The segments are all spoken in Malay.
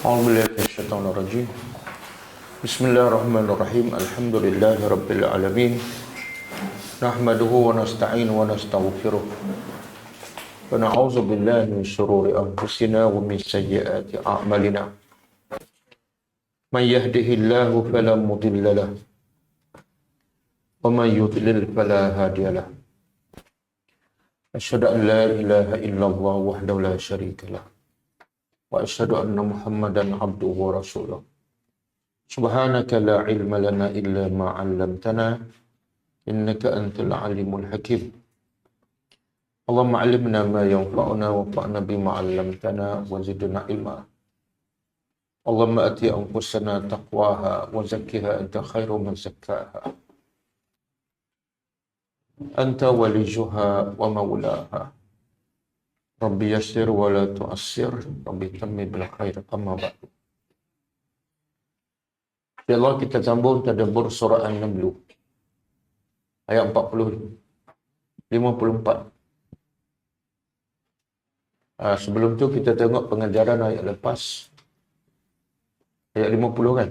A'udzubillahi minasyaitonirrajim. Bismillahirrahmanirrahim. Alhamdulillahi rabbil alamin. Nahmaduhu wa nasta'inu wa nastaghfiruh. Wa na'udzu billahi min shururi anfusina wa min sayyiati a'malina. Man yahdihillahu fala mudilla lahu wa man yudlil fala hadiya lahu. Asyhadu an la ilaha illallah wahdahu la syarika lahu wa asyhadu anna Muhammadan abduhu wa rasuluh. Subhanaka la ilma lana illa ma 'allamtana innaka antal alimul hakim. Allahumma 'allimna ma yanfa'una wanfa'na bima 'allamtana wa zidna ilma. Allahumma ati anfusana taqwaha wa zakkiha anta khairu man zakkaha. Anta waliyuha wa maulaha. Rabbi yassir wa la tu'assir. Rabbi tammi bil khair. Amma ba'du. InsyaAllah kita sambung tadabbur surah An-Naml ayat 40 54. Sebelum tu kita tengok pengajaran ayat lepas, ayat 50 kan?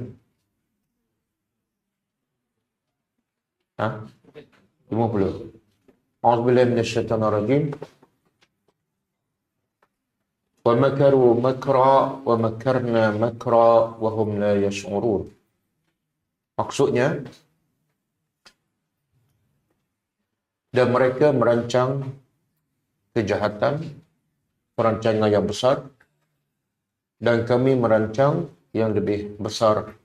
50. A'udzubillahi minasyaitonirrajim. Wa makaru makra wa makarna makra wa hum la yash'urun. Maksudnya, dan mereka merancang kejahatan, perancangan yang besar, dan kami merancang yang lebih besar,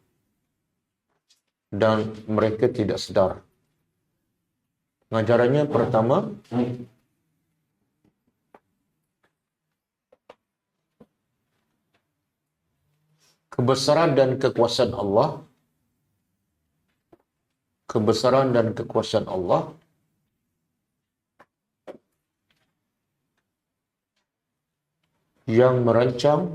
dan mereka tidak sedar. Pengajarannya pertama, kebesaran dan kekuasaan Allah, kebesaran dan kekuasaan Allah yang merancang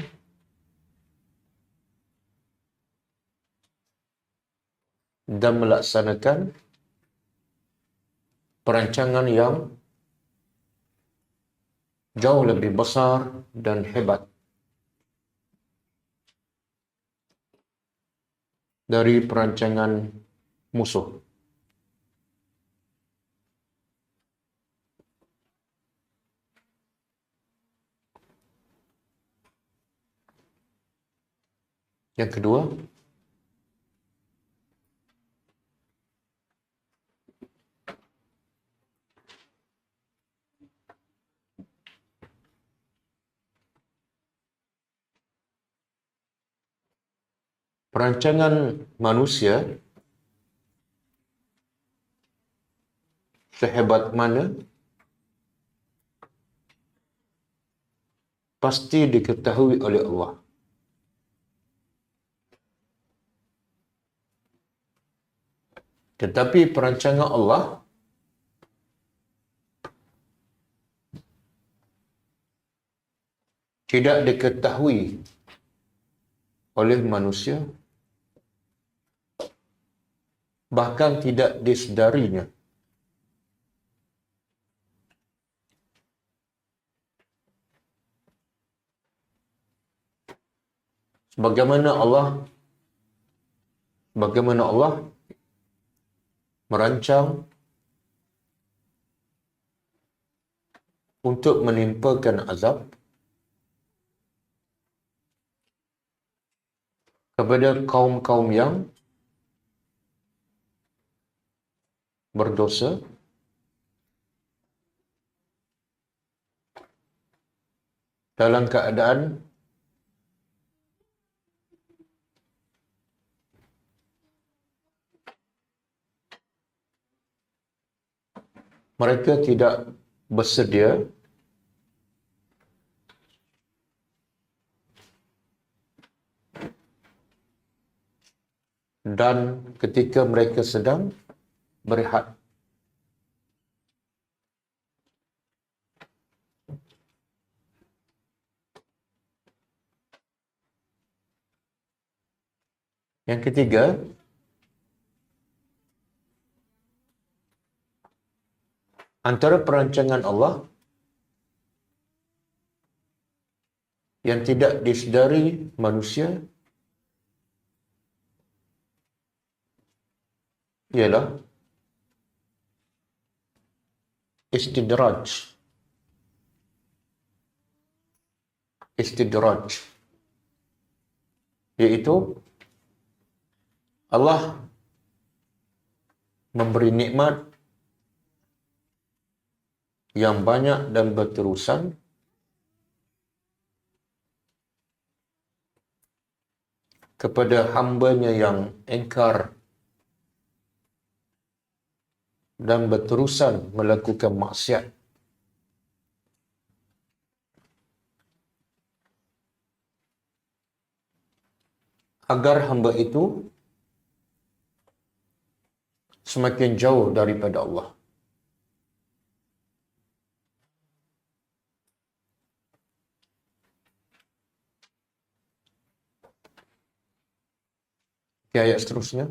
dan melaksanakan perancangan yang jauh lebih besar dan hebat dari perancangan musuh. Yang kedua, perancangan manusia sehebat mana pasti diketahui oleh Allah. Tetapi perancangan Allah tidak diketahui oleh manusia, bahkan tidak disedarinya. Bagaimana Allah merancang untuk menimpakan azab kepada kaum-kaum yang berdosa dalam keadaan mereka tidak bersedia dan ketika mereka sedang berehat. Yang ketiga, antara perancangan Allah yang tidak disedari manusia ialah istidraj. Istidraj, iaitu Allah memberi nikmat yang banyak dan berterusan kepada hamba-Nya yang ingkar dan berterusan melakukan maksiat. Agar hamba itu semakin jauh daripada Allah. Ayat seterusnya.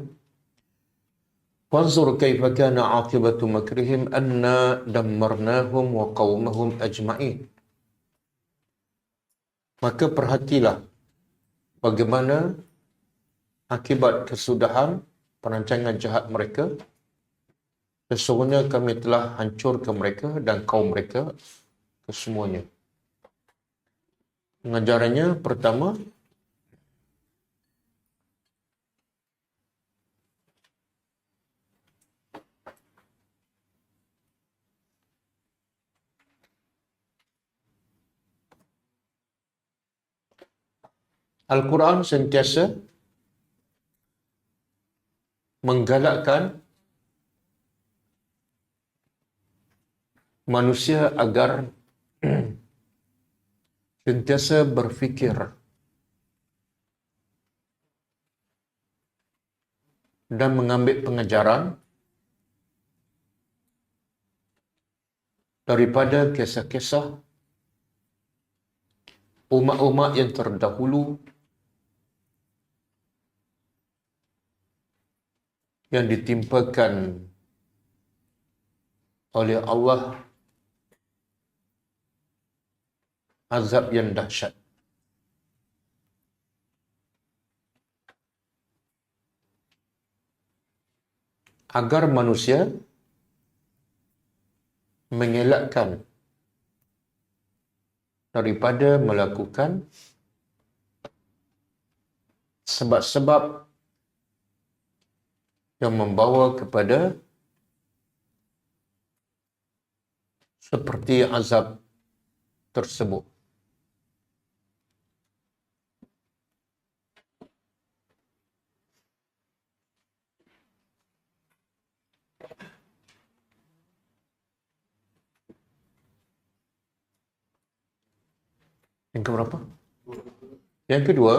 Wanzur kaifa kana aqibatu makrihim anna dammarnahum wa qaumahum ajma'in. Maka perhatilah bagaimana akibat kesudahan perancangan jahat mereka. Sesungguhnya kami telah hancurkan mereka dan kaum mereka kesemuanya. Pengajarannya pertama, Al-Quran sentiasa menggalakkan manusia agar sentiasa berfikir dan mengambil pengajaran daripada kisah-kisah umat-umat yang terdahulu yang ditimpakan oleh Allah azab yang dahsyat. Agar manusia mengelakkan daripada melakukan sebab-sebab yang membawa kepada seperti azab tersebut. Yang keberapa? Yang kedua,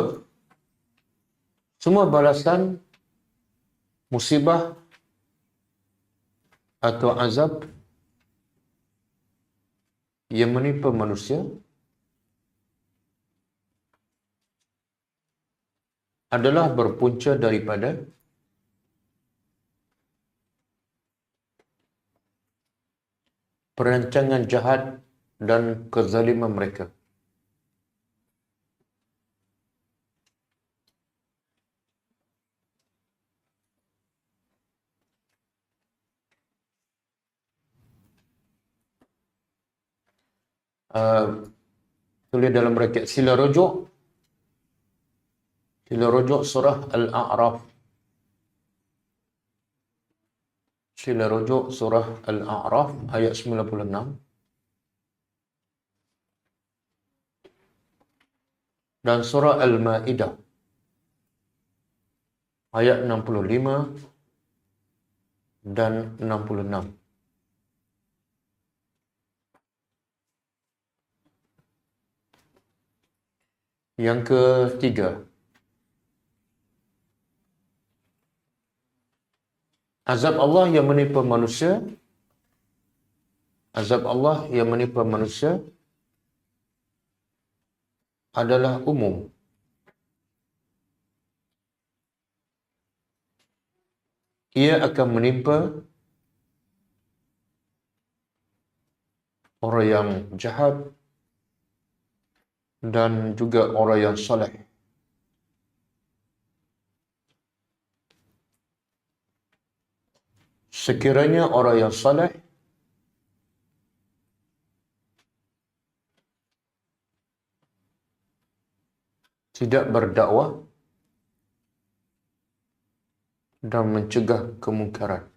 semua balasan musibah atau azab yang menimpa manusia adalah berpunca daripada perancangan jahat dan kezaliman mereka. Tulis dalam bracket sila rujuk surah Al-A'raf. Sila rujuk surah Al-A'raf ayat 96 dan surah Al-Ma'idah ayat 65 dan 66. Yang ketiga, azab Allah yang menimpa manusia, azab Allah yang menimpa manusia adalah umum. Ia akan menimpa orang yang jahat, dan juga orang yang soleh. Sekiranya orang yang soleh tidak berdakwah dan mencegah kemungkaran,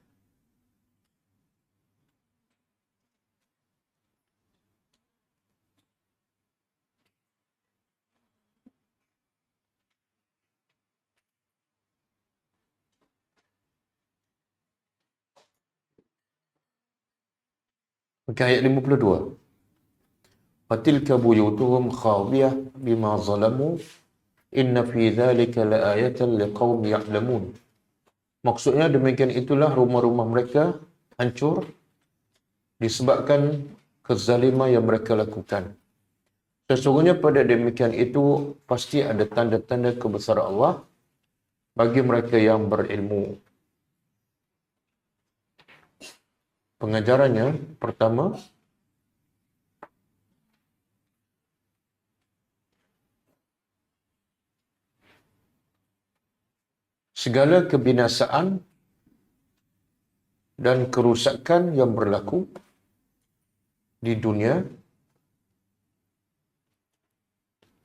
maka ayat 52, Fatilka buyutuhum khawiyah bima zalamu inna fi dhalika laayatan liqaumi ya'lamun. Maksudnya demikian itulah rumah-rumah mereka hancur disebabkan kezaliman yang mereka lakukan. Sesungguhnya pada demikian itu pasti ada tanda-tanda kebesaran Allah bagi mereka yang berilmu. Pengajarannya pertama, segala kebinasaan dan kerusakan yang berlaku di dunia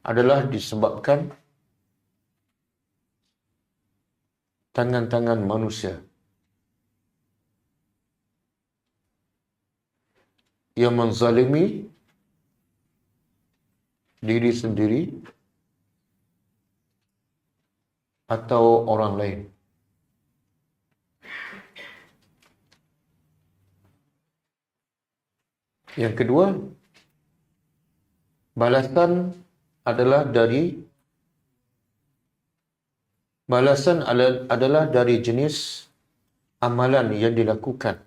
adalah disebabkan tangan-tangan manusia yang menzalimi diri sendiri atau orang lain. Yang kedua, balasan adalah dari jenis amalan yang dilakukan.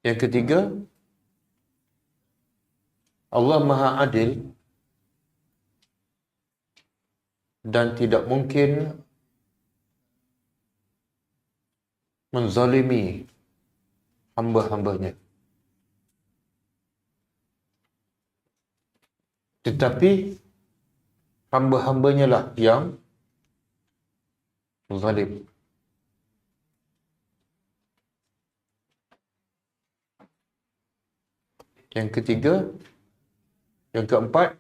Yang ketiga, Allah Maha Adil dan tidak mungkin menzalimi hamba-hambanya. Tetapi hamba-hambanya lah yang zalim. Yang ketiga, yang keempat,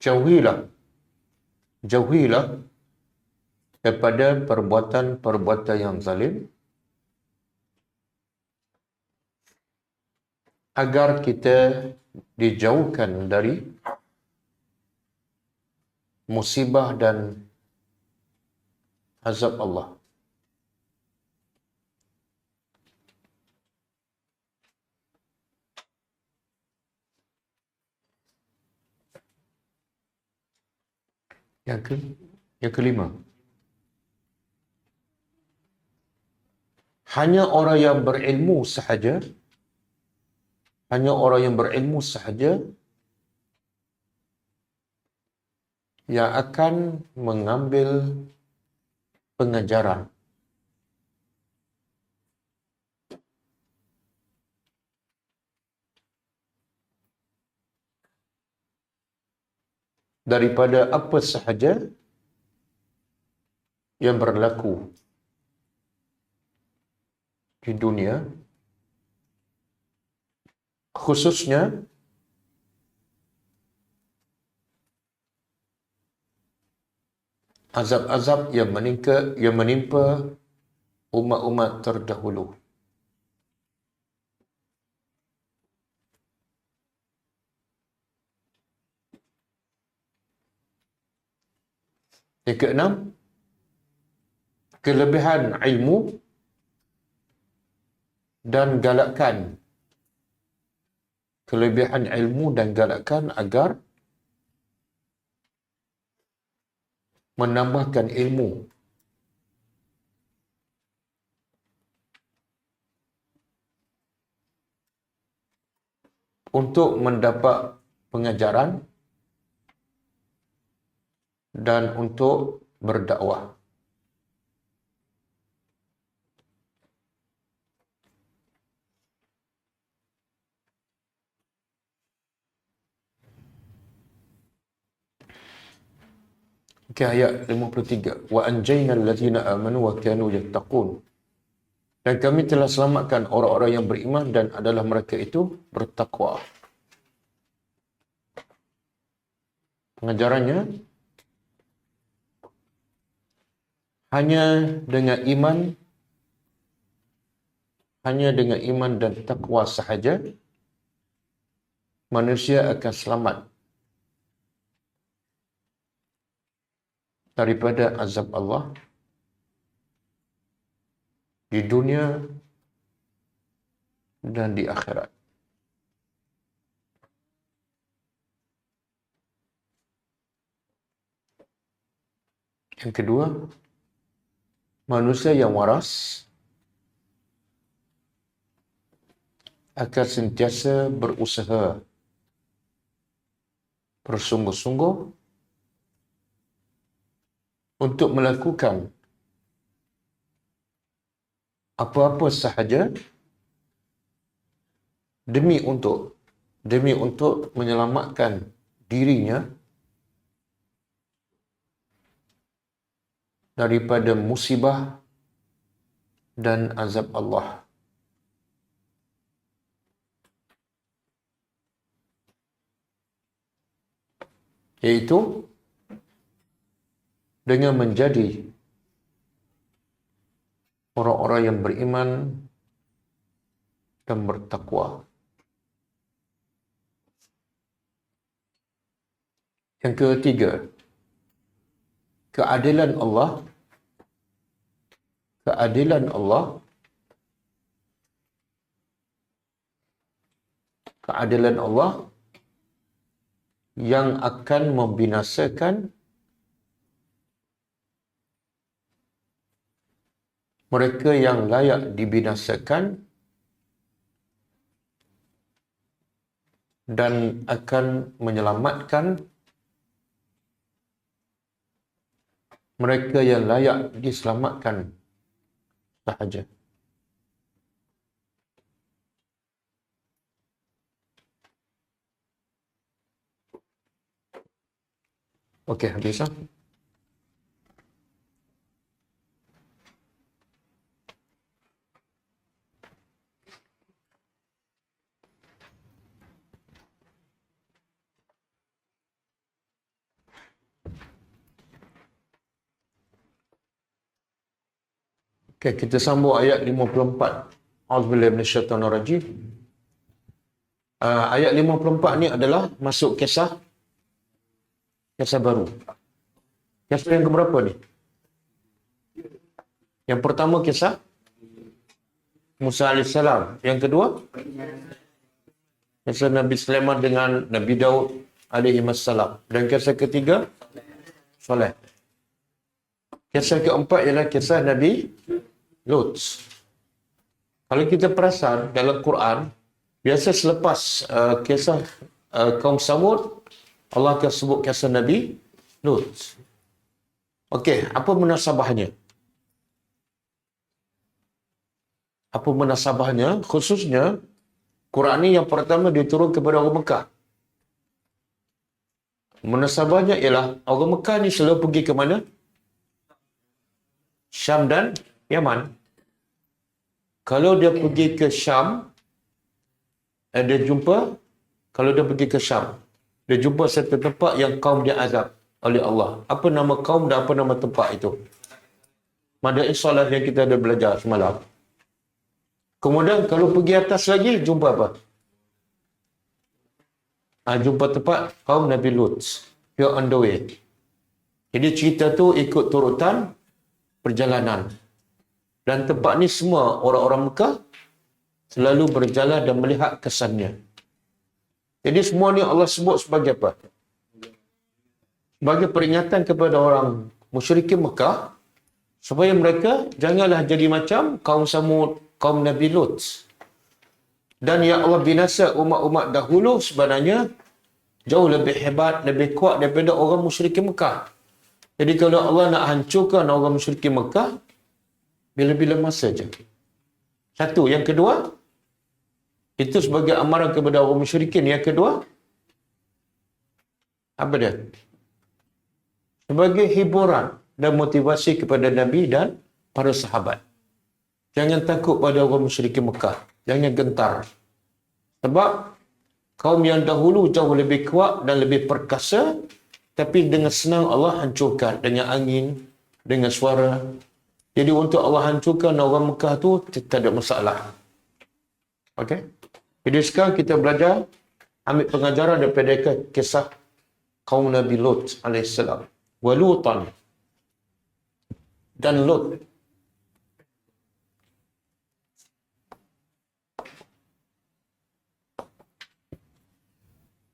jauhilah daripada perbuatan-perbuatan yang zalim agar kita dijauhkan dari musibah dan azab Allah. Yang kelima, hanya orang yang berilmu sahaja yang akan mengambil pengajaran daripada apa sahaja yang berlaku di dunia, khususnya azab-azab yang menimpa umat-umat terdahulu. Yang keenam, kelebihan ilmu dan galakan. Kelebihan ilmu dan galakan agar menambahkan ilmu untuk mendapat pengajaran dan untuk berdakwah. Okay, ayat 53. Wa anjaynal ladzina amanu wa kanu yattaqun. Dan kami telah selamatkan orang-orang yang beriman dan adalah mereka itu bertakwa. Pengajarannya, hanya dengan iman dan takwa sahaja manusia akan selamat daripada azab Allah di dunia dan di akhirat. Yang kedua, manusia yang waras akan sentiasa berusaha bersungguh-sungguh untuk melakukan apa-apa sahaja demi untuk menyelamatkan dirinya daripada musibah dan azab Allah. Iaitu dengan menjadi orang-orang yang beriman dan bertakwa. Yang ketiga, keadilan Allah yang akan membinasakan mereka yang layak dibinasakan dan akan menyelamatkan mereka yang layak diselamatkan sahaja. Okey, habis lah. Okey, kita sambung ayat 54. A'udzubillahi minasyaitonir rajim. Ayat 54 ni adalah masuk kisah baru. Kisah yang keberapa ni? Yang pertama kisah Musa AS. Yang kedua kisah Nabi Sulaiman dengan Nabi Daud AS. Dan kisah ketiga Soleh. Kisah keempat ialah kisah Nabi Lut. Kalau kita perasan dalam Quran, biasa selepas kisah kaum Samud, Allah akan sebut kisah Nabi Lut. Okey, apa munasabahnya? Khususnya, Quran ni yang pertama diturun kepada orang Mekah. Munasabahnya ialah orang Mekah ni selalu pergi ke mana? Syam dan Yaman. Kalau dia pergi ke Syam, dia jumpa satu tempat yang kaum dia azab oleh Allah. Apa nama kaum dan apa nama tempat itu? Madain solat yang kita ada belajar semalam. Kemudian kalau pergi atas lagi, jumpa apa? Jumpa tempat kaum Nabi Lut. Dia on the way. Jadi cerita tu ikut turutan perjalanan. Dan tempat ni semua orang-orang Mekah selalu berjalan dan melihat kesannya. Jadi semua ni Allah sebut sebagai apa? Sebagai peringatan kepada orang musyrikin Mekah supaya mereka janganlah jadi macam kaum Samud, kaum Nabi Lut. Dan yang Allah binasa umat-umat dahulu sebenarnya jauh lebih hebat, lebih kuat daripada orang musyrikin Mekah. Jadi kalau Allah nak hancurkan orang musyrikin Mekah, bila-bila masa je. Satu. Yang kedua, itu sebagai amaran kepada orang musyrikin. Yang kedua, apa dia? Sebagai hiburan dan motivasi kepada Nabi dan para sahabat. Jangan takut pada orang musyrikin Mekah. Jangan gentar. Sebab kaum yang dahulu jauh lebih kuat dan lebih perkasa, tapi dengan senang Allah hancurkan dengan angin, dengan suara. Jadi untuk Allah hancurkan orang Mekah tu tak ada masalah. Okey. Jadi sekarang kita belajar ambil pengajaran daripada kisah kaum Nabi Lut alaihissalam. Wa Lutan dan Lut.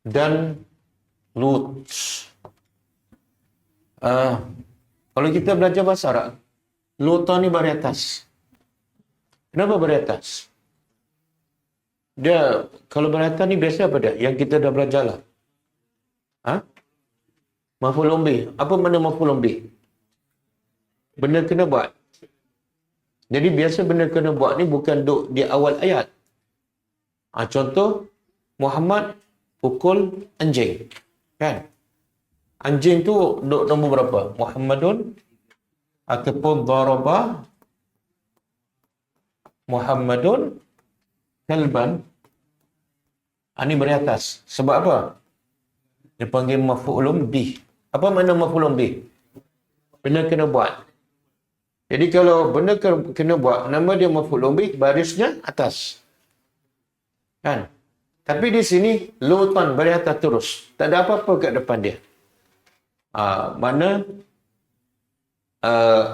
Dan Lut. Kalau kita belajar bahasa Arab, Lutan ni baris atas. Kenapa baris atas? Dia, kalau baris atas ni biasa apa dia? Yang kita dah belajar lah. Maf'ul bih. Apa makna maf'ul bih? Benda kena buat. Jadi biasa benda kena buat ni bukan duk di awal ayat. Contoh, Muhammad pukul anjing. Kan? Anjing tu duk nombor berapa? Muhammadun ataupun daraba Muhammadun kalban. Ini beri atas. Sebab apa? Dia panggil maf'ulun bih. Apa makna maf'ulun bih? Benda kena buat. Jadi kalau benda kena buat, nama dia maf'ulun bih, barisnya atas. Kan? Tapi di sini, Lutan baris atas terus. Tak ada apa-apa kat depan dia. Mana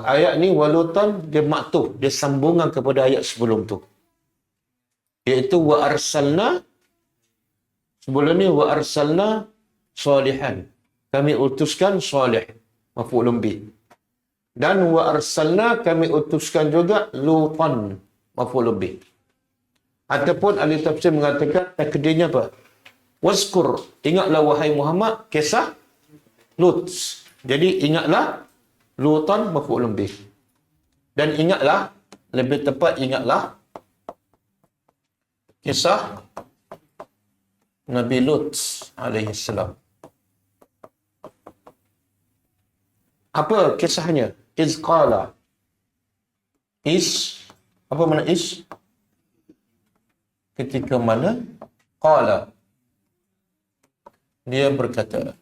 ayat ni, walutan, dia maktuf. Dia sambungan kepada ayat sebelum tu. Iaitu, wa arsalna, sebelum ni, wa arsalna salihan. Kami utuskan salih. Maf'ulun bih. Dan wa arsalna, kami utuskan juga Lutan. Maf'ulun bih. Ataupun ahli tafsir mengatakan takdirnya apa? Waskur, ingatlah wahai Muhammad kisah Lut. Jadi ingatlah Lutan maf'ulun bih. Dan ingatlah, lebih tepat ingatlah kisah Nabi Lut alaihi salam. Apa kisahnya? Iz qala. Apa makna is? Ketika mana qala, dia berkata,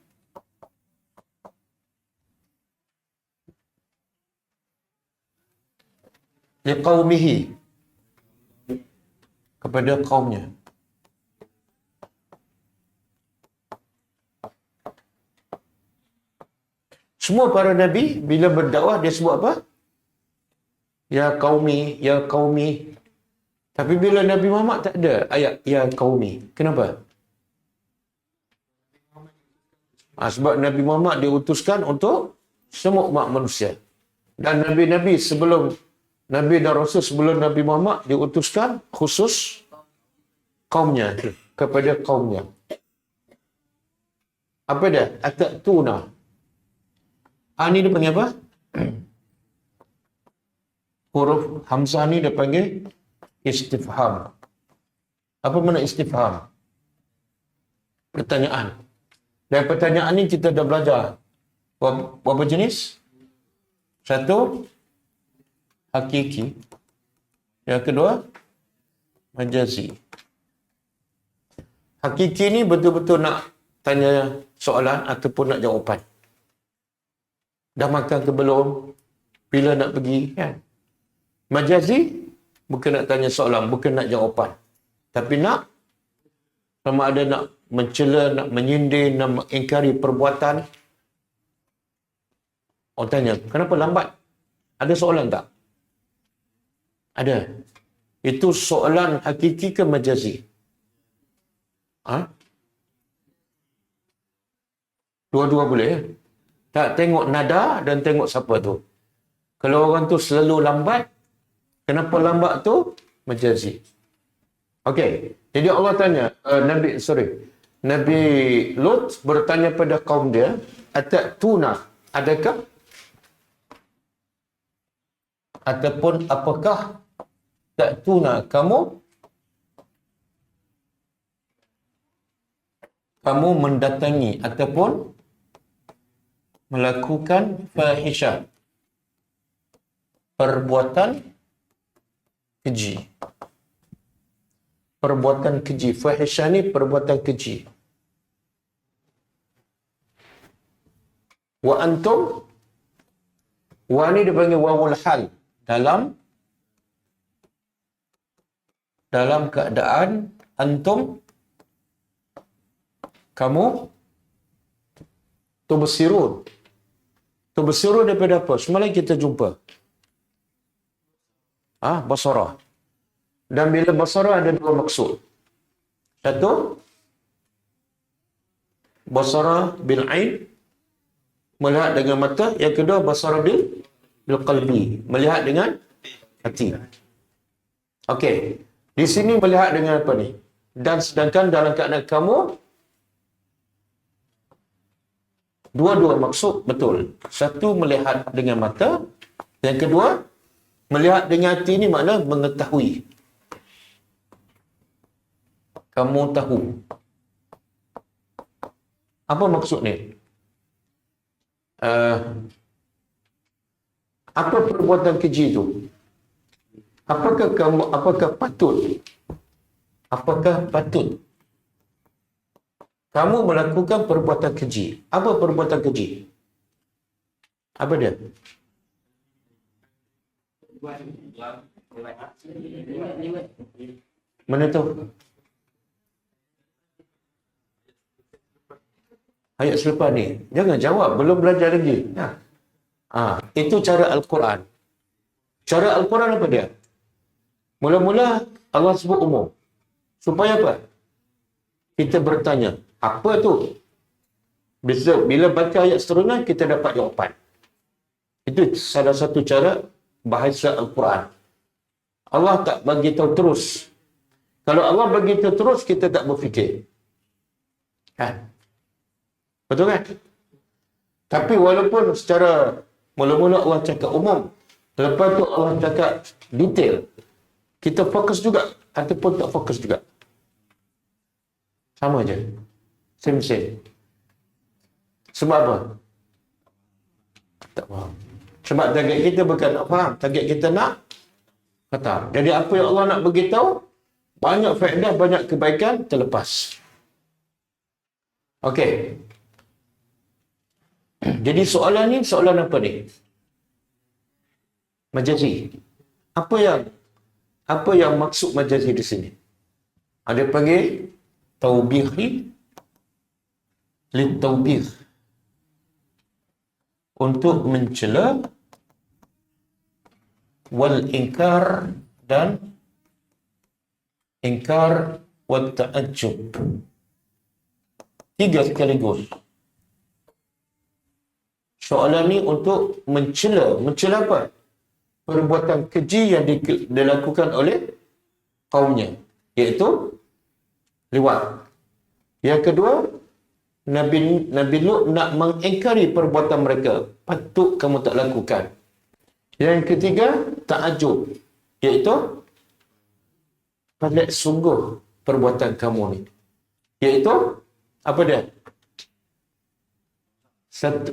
liqaumihi, kepada kaumnya. Semua para nabi bila berdakwah dia sebut apa? Ya qaumi, ya qaumi. Tapi bila Nabi Muhammad tak ada ayat ya qaumi. Kenapa? Sebab Nabi Muhammad diutuskan untuk semua umat manusia. Dan nabi-nabi sebelum Nabi dan Rasul sebelum Nabi Muhammad diutuskan khusus kaumnya, kepada kaumnya. Apa dia? Atatuna. Ni dia panggil apa? Huruf Hamzah ni dia panggil istifham. Apa makna istifham? Pertanyaan. Dan pertanyaan ni kita dah belajar. Berapa jenis? Satu, hakiki. Yang kedua, majazi. Hakiki ni betul-betul nak tanya soalan ataupun nak jawapan. Dah makan ke belum? Bila nak pergi? Kan? Majazi, bukan nak tanya soalan, bukan nak jawapan. Tapi nak, sama ada nak mencela, nak menyindir, nak mengingkari perbuatan. Orang tanya, kenapa lambat? Ada soalan tak? Ada. Itu soalan hakiki ke majazi? Dua-dua boleh. Tak, tengok nada dan tengok siapa tu. Kalau orang tu selalu lambat, kenapa lambat tu? Majazi. Okey. Jadi Allah tanya, Nabi Lut bertanya pada kaum dia, atatuna, adakah ataupun apakah ta'tuna kamu mendatangi ataupun melakukan fahisyah, perbuatan keji. Perbuatan keji. Fahisyah ni perbuatan keji. Wa antum, wa ni dipanggil wawul hal, dalam keadaan antum, kamu tubsirun. Tubsirun daripada apa? Semalam kita jumpa basarah. Dan bila basarah ada dua maksud. Satu, basarah bil ain, melihat dengan mata. Yang kedua, basarah bil qalbi, melihat dengan hati. Okey. Di sini melihat dengan apa ni? Dan sedangkan dalam keadaan kamu, dua-dua maksud betul. Satu, melihat dengan mata. Yang kedua, melihat dengan hati ni makna mengetahui. Kamu tahu. Apa maksud ni? Apa perbuatan keji itu? Apakah patut kamu melakukan perbuatan keji? Apa perbuatan keji? Apa dia? Mana tu? Ayat selepas ni. Jangan jawab, belum belajar lagi. Itu cara Al-Quran. Cara Al-Quran apa dia? Mula-mula Allah sebut umum. Supaya apa? Kita bertanya, apa tu? Bila baca ayat seterusnya, kita dapat jawapan. Itu salah satu cara bahasa Al-Quran. Allah tak bagi tahu terus. Kalau Allah bagi tahu terus, kita tak berfikir. Kan? Betul kan? Tapi walaupun secara mula-mula Allah cakap umum, lepas tu Allah cakap detail, kita fokus juga ataupun tak fokus juga. Sama je. Same. Sebab apa? Tak faham. Sebab target kita bukan nak faham, target kita nak kata. Jadi apa yang Allah nak beritahu, banyak faedah, banyak kebaikan terlepas. Okey. Jadi soalan ni, soalan apa ni? Majazi. Apa yang maksud majazi di sini? Ada panggil taubihi litaubih, untuk mencela, wal inkar, dan inkar, wal ta'ajjub. 3 sekaligus. Soalan ni untuk mencela. Mencela apa? Perbuatan keji yang dilakukan oleh kaumnya, iaitu liwat. Yang kedua, Nabi Lut nak mengingkari perbuatan mereka. Patut kamu tak lakukan. Yang ketiga, ta'ajub, iaitu pelik sungguh perbuatan kamu ni. Iaitu apa dia?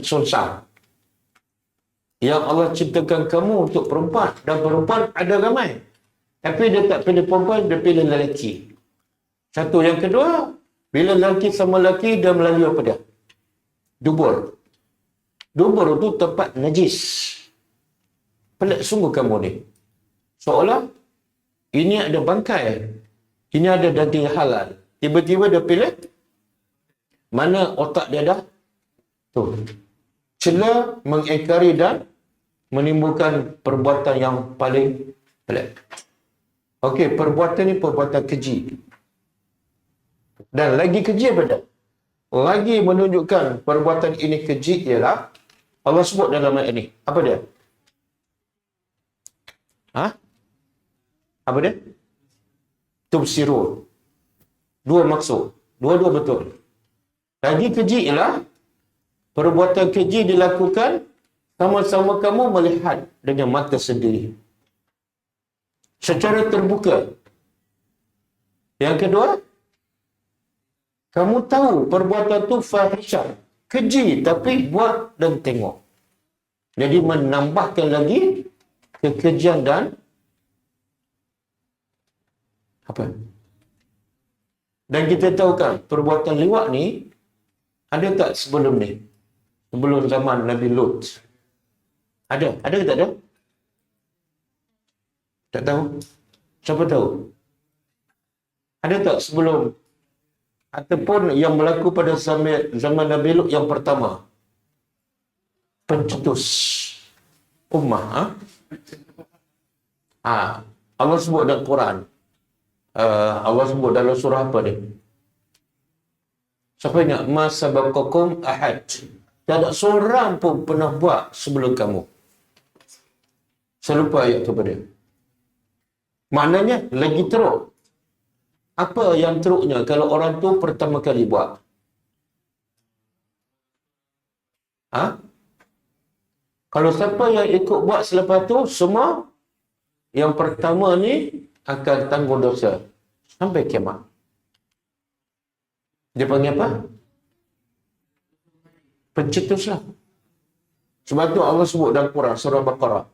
Susah. Yang Allah ciptakan kamu untuk perempuan, dan perempuan ada ramai. Tapi dia tak pilih perempuan, dia pilih lelaki. Satu. Yang kedua, bila lelaki sama lelaki, dia melalui apa dia? Dubur. Dubur itu tempat najis. Pelik sungguh kamu ni. Seolah ini ada bangkai, ini ada daging halal. Tiba-tiba dia pilih mana otak dia dah tu. Cela, mengingkari dan menimbulkan perbuatan yang paling pelik. Okey, perbuatan ni perbuatan keji. Dan lagi keji apa dia? Lagi menunjukkan perbuatan ini keji ialah Allah sebut dalam ayat ini. Apa dia? Apa dia? Tubsirun. Dua maksud. Dua-dua betul. Lagi keji ialah perbuatan keji dilakukan Sama-sama kamu melihat dengan mata sendiri. Secara terbuka. Yang kedua, kamu tahu perbuatan itu fahisyah. Keji, tapi buat dan tengok. Jadi menambahkan lagi kekejian dan apa? Dan kita tahu kan, perbuatan liwat ni ada tak sebelum ni? Sebelum zaman Nabi Lut. Ada? Ada ke tak ada? Tak tahu? Siapa tahu? Ada tak sebelum ataupun yang berlaku pada zaman Nabi Lut yang pertama? Pencetus ummah. Allah sebut dalam Quran. Allah sebut dalam surah apa dia? Siapa ingat? Ma sabaqakum ahad. Tak ada seorang pun pernah buat sebelum kamu. Saya lupa ayat tu pada. Maknanya lagi teruk. Apa yang teruknya kalau orang tu pertama kali buat? Kalau siapa yang ikut buat selepas tu, semua yang pertama ni akan tanggung dosa sampai kiamat. Dia panggil apa? Pencetus lah. Sebab tu Allah sebut dalam Quran surah Baqarah.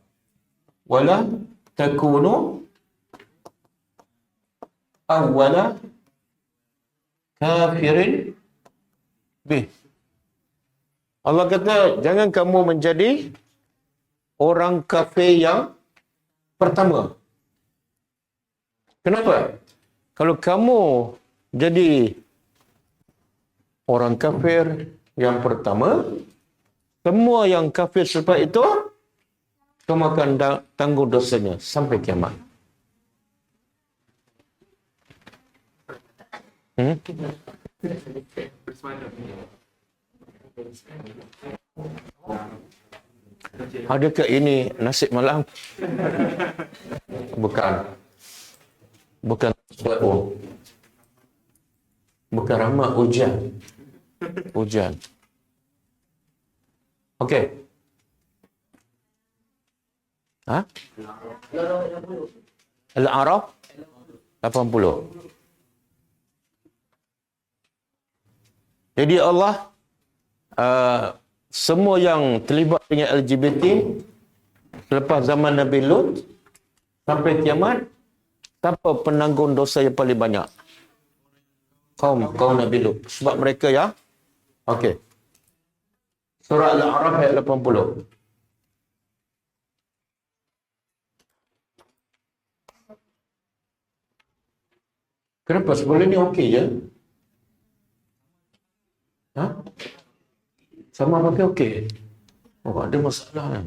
Wala takunu awwala kafirin bih. Allah kata, jangan kamu menjadi orang kafir yang pertama. Kenapa? Kalau kamu jadi orang kafir yang pertama, semua yang kafir selepas itu, kamu akan tanggung dosanya sampai kiamat. Adakah ini nasib malam? Bukan. Bukan. Bukan rahmat, ujian. Ujian. Okey. Al-A'raf 80. Jadi Allah semua yang terlibat dengan LGBT selepas zaman Nabi Lut sampai kiamat, siapa penanggung dosa yang paling banyak? Kaum Nabi Lut. Sebab mereka ya. Okey. Surah Al-A'raf ayat 80. Kenapa? Sebelum ni okey je. Sama pakai okey. Oh, ada masalah kan?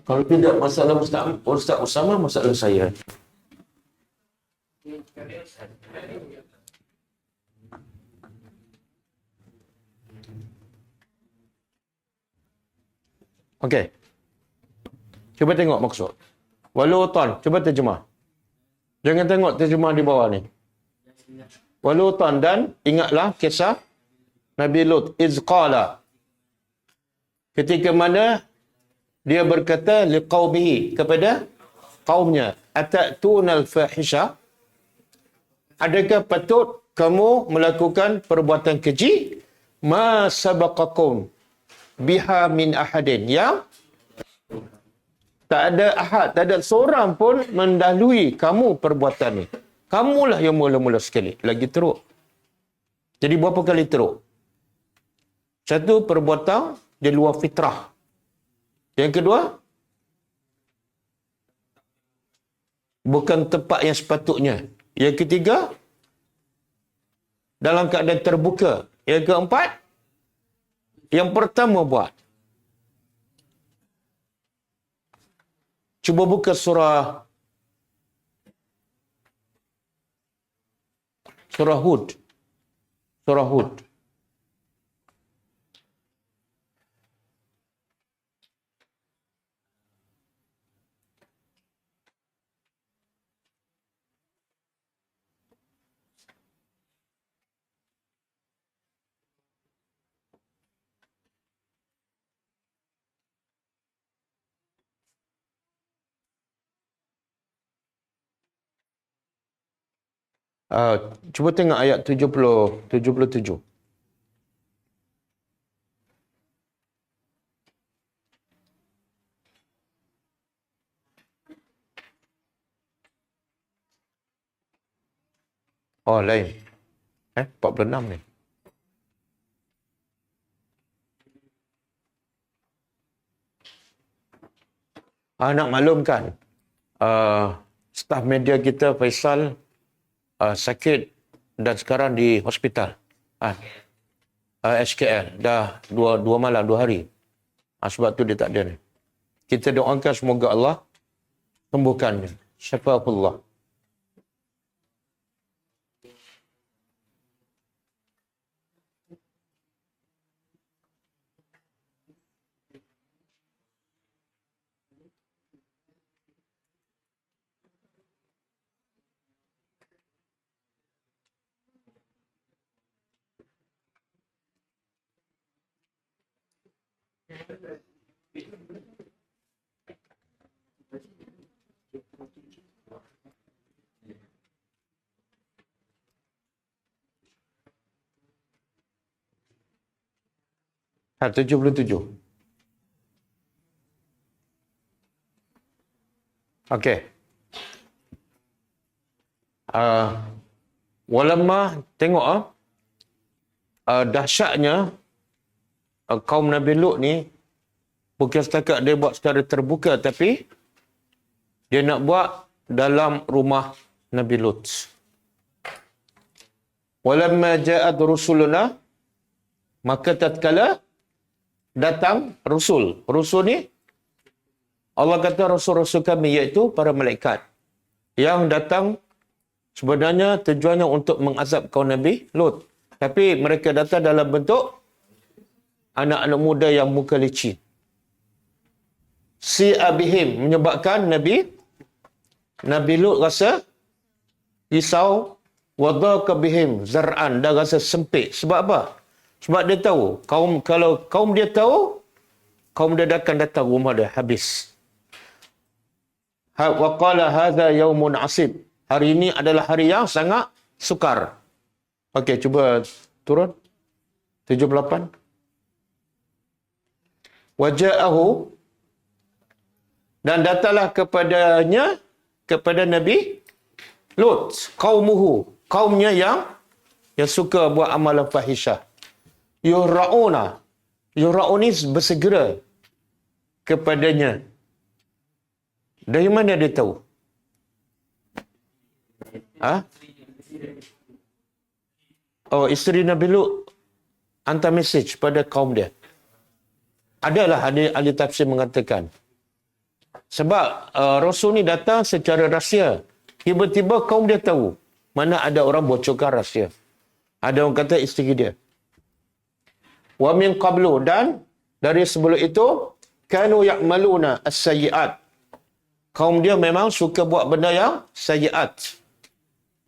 Kalau tidak masalah Ustaz Usama, masalah saya. Okey. Cuba tengok maksud. Walutan, cuba terjemah. Jangan tengok terjemah di bawah ni. Walutan, dan ingatlah kisah Nabi Lut izqala, ketika mana dia berkata liqaumihi, kepada kaumnya, atatuna al-fahisha, adakah patut kamu melakukan perbuatan keji, ma sabaqakum biha min ahadin, yang tak ada ahad, tak ada seorang pun mendahului kamu perbuatan ni. Kamulah yang mula-mula sekali. Lagi teruk. Jadi berapa kali teruk? Satu, perbuatan di luar fitrah. Yang kedua, bukan tempat yang sepatutnya. Yang ketiga, dalam keadaan terbuka. Yang keempat, yang pertama buat. Cuba buka surah Hud. Surah Hud. Cuba tengok ayat 77. Oh, lain. 46 ni. Nak maklumkan, staf media kita Faisal sakit dan sekarang di hospital. SKL. Dah dua malam, 2 hari. Sebab tu dia tak ada ni. Kita doakan semoga Allah sembuhkannya. Syafaqullah. Ha, 77. Okey. Walamma tengok dahsyatnya kaum Nabi Lut ni bukan setakat dia buat secara terbuka, tapi dia nak buat dalam rumah Nabi Lut. Walamma ja'at rusuluna, maka tatkala datang Rasul ni, Allah kata Rasul-Rasul kami, iaitu para malaikat yang datang sebenarnya tujuannya untuk mengazab kaum Nabi Lut. Tapi mereka datang dalam bentuk anak-anak muda yang muka licin. Si abihim, menyebabkan Nabi Lut rasa risau, wadhaqa bihim zar'an, dan rasa sempit. Sebab apa? Sebab dia tahu, kalau kaum dia tahu, kaum dia akan datang rumah dia habis. Wa qala hadza yaumun asib. Hari ini adalah hari yang sangat sukar. Okey, cuba turun. 78. Waja'ahu, dan datanglah kepada Nabi Lut, qaumuhu, kaumnya yang suka buat amalan fahisyah. Yura'una ni bersegera kepadanya. Dari mana dia tahu? Isteri Nabi Lut hantar mesej pada kaum dia. Adalah ahli tafsir mengatakan, sebab Rasul ni datang secara rahsia. Tiba-tiba kaum dia tahu. Mana ada orang bocorkan rahsia. Ada orang kata isteri dia. Wa min qablu, dan dari sebelum itu, kanu ya'maluna as-sayyi'at. Kaum dia memang suka buat benda yang sayyi'at.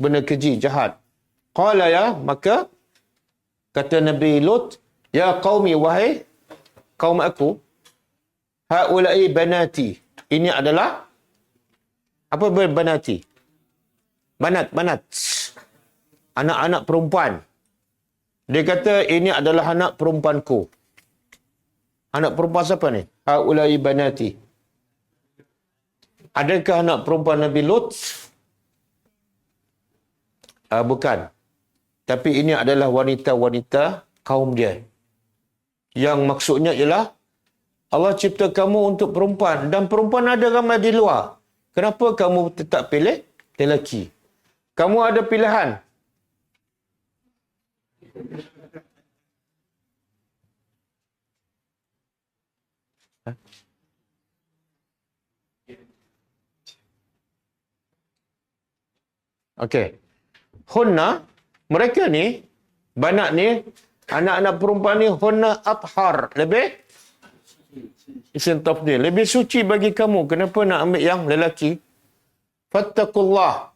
Benda keji, jahat. Qala ya, maka kata Nabi Lut, ya qaumi, wahai kaum aku, haula'i banati. Ini adalah apa banati? Banat. Anak-anak perempuan. Dia kata ini adalah anak perempuanku. Anak perempuan siapa ni? Haula'i banati. Adakah anak perempuan Nabi Lut? Bukan. Tapi ini adalah wanita-wanita kaum dia. Yang maksudnya ialah Allah cipta kamu untuk perempuan, dan perempuan ada ramai di luar. Kenapa kamu tetap pilih lelaki? Kamu ada pilihan. Okey. Hunna, mereka ni, banat ni, anak-anak perempuan ni, hunna athhar, lebih isim tafdhil, lebih suci bagi kamu. Kenapa nak ambil yang lelaki? Fattaqullah,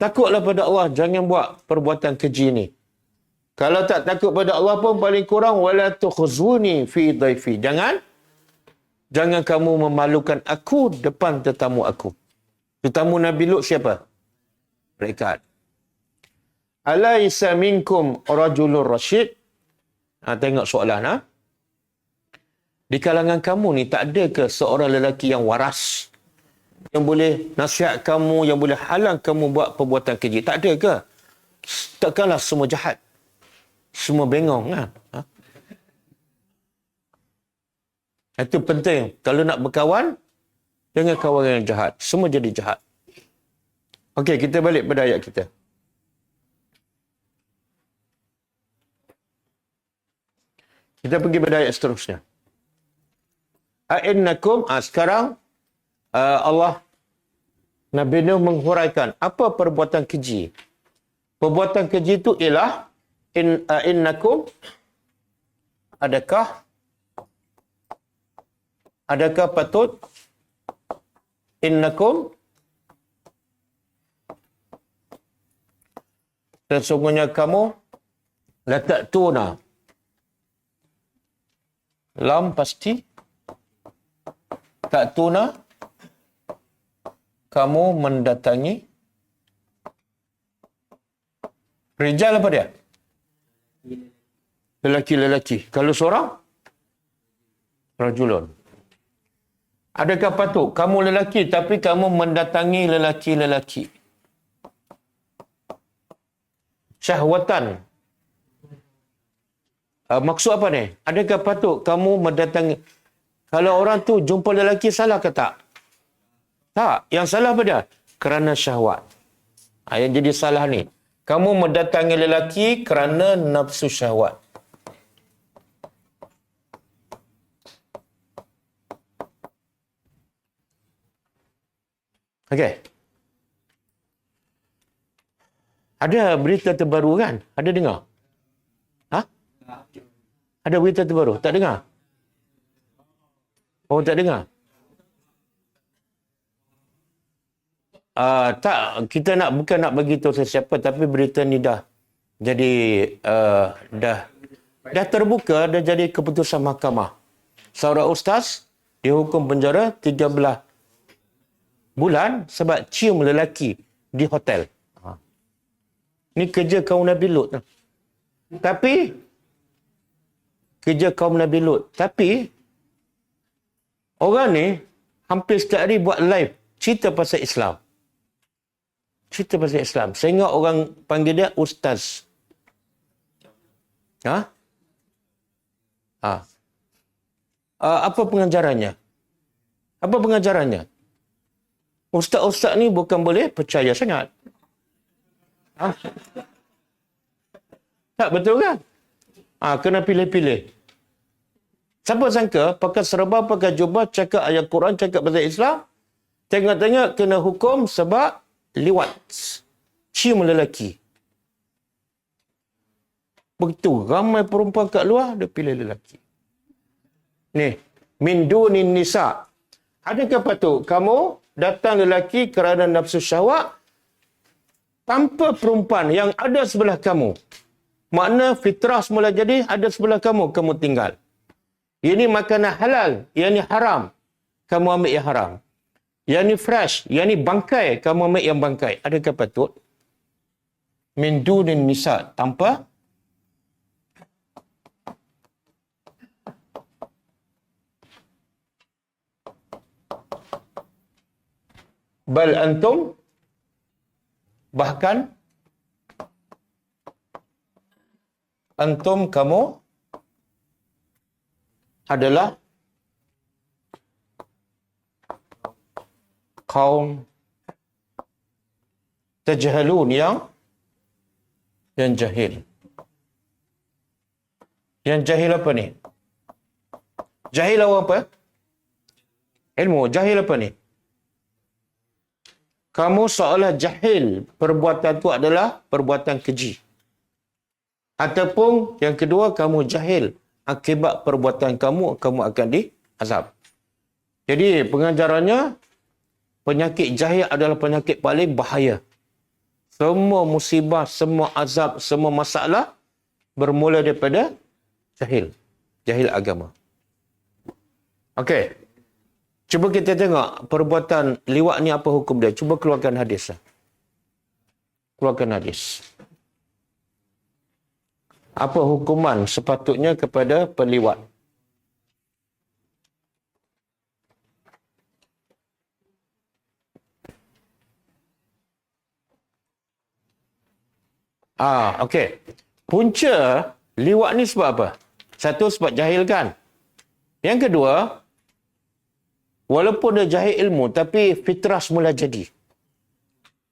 takutlah pada Allah, jangan buat perbuatan keji ni. Kalau tak takut pada Allah pun paling kurang wala tukhzuni fi dhaifi, jangan kamu memalukan aku depan tetamu aku. Tetamu Nabi Lut siapa? Berikat. Alaisa minkum rajulur rasyid. Tengok soalan. Di kalangan kamu ni tak ada ke seorang lelaki yang waras? Yang boleh nasihat kamu, yang boleh halang kamu buat perbuatan keji. Tak ada ke? Takkanlah semua jahat. Semua bengong kan? Itu penting. Kalau nak berkawan, jangan kawan yang jahat. Semua jadi jahat. Okey, kita balik pada ayat kita. Kita pergi pada ayat seterusnya. A'innakum, sekarang Allah Nabi Nuh menghuraikan apa perbuatan keji. Perbuatan keji itu ialah innakum, adakah patut innakum sesungguhnya kamu la ta'tuna, lam pasti ta'tuna, kamu mendatangi rijal apa dia? Lelaki-lelaki. Kalau seorang rajulun. Adakah patut kamu lelaki tapi kamu mendatangi lelaki-lelaki? Syahwatan. Maksud apa ni? Adakah patut kamu mendatangi? Kalau orang tu jumpa lelaki, salah ke tak? Tak. Yang salah apa dia? Kerana syahwat. Yang jadi salah ni. Kamu mendatangi lelaki kerana nafsu syahwat. Okey. Ada berita terbaru kan? Ada dengar? Ada berita terbaru? Tak dengar? Oh, tak dengar? Tak, kita bukan nak bagi tahu sesiapa, tapi berita ni dah jadi dah terbuka, dah jadi keputusan mahkamah. Seorang ustaz dihukum penjara 13 bulan sebab cium lelaki di hotel. Ni kerja kaum Nabi Lut. Tapi kerja kaum Nabi Lut. Tapi orang ni hampir setiap hari buat live cerita pasal Islam. Cerita pasal Islam. Sehingga orang panggil dia ustaz. Apa pengajarannya? Apa pengajarannya? Ustaz-ustaz ni bukan boleh percaya sangat. Tak betul kan? Kena pilih-pilih. Siapa sangka pakai serban, pakai jubah, cakap ayat Quran, cakap pasal Islam, tengok-tengok kena hukum sebab liwat, cium lelaki. Begitu ramai perempuan kat luar, dia pilih lelaki. Ni, min dunin nisa. Adakah patut kamu datang lelaki kerana nafsu syahwat tanpa perempuan yang ada sebelah kamu? Makna fitrah semula jadi ada sebelah kamu, kamu tinggal. Ini makanan halal, yang ni haram, kamu ambil yang haram. Yang ni fresh, yang ni bangkai, kamu ambil yang bangkai. Adakah patut? Min dunin nisa, tanpa bal antum, bahkan antum, kamu adalah kaum tajhalun, yang jahil. Yang jahil apa ni? Jahil orang apa? Ilmu. Jahil apa ni? Kamu seolah jahil perbuatan itu adalah perbuatan keji. Ataupun yang kedua, kamu jahil akibat perbuatan kamu akan diazab. Jadi pengajarannya, penyakit jahil adalah penyakit paling bahaya. Semua musibah, semua azab, semua masalah bermula daripada jahil. Jahil agama. Okey. Cuba kita tengok perbuatan liwat ni apa hukum dia. Cuba keluarkan hadis. keluarkan hadis. Apa hukuman sepatutnya kepada peliwat? Okey. Punca liwat ni sebab apa? Satu, sebab jahil kan? Yang kedua, walaupun dia jahil ilmu, tapi fitrah semula jadi.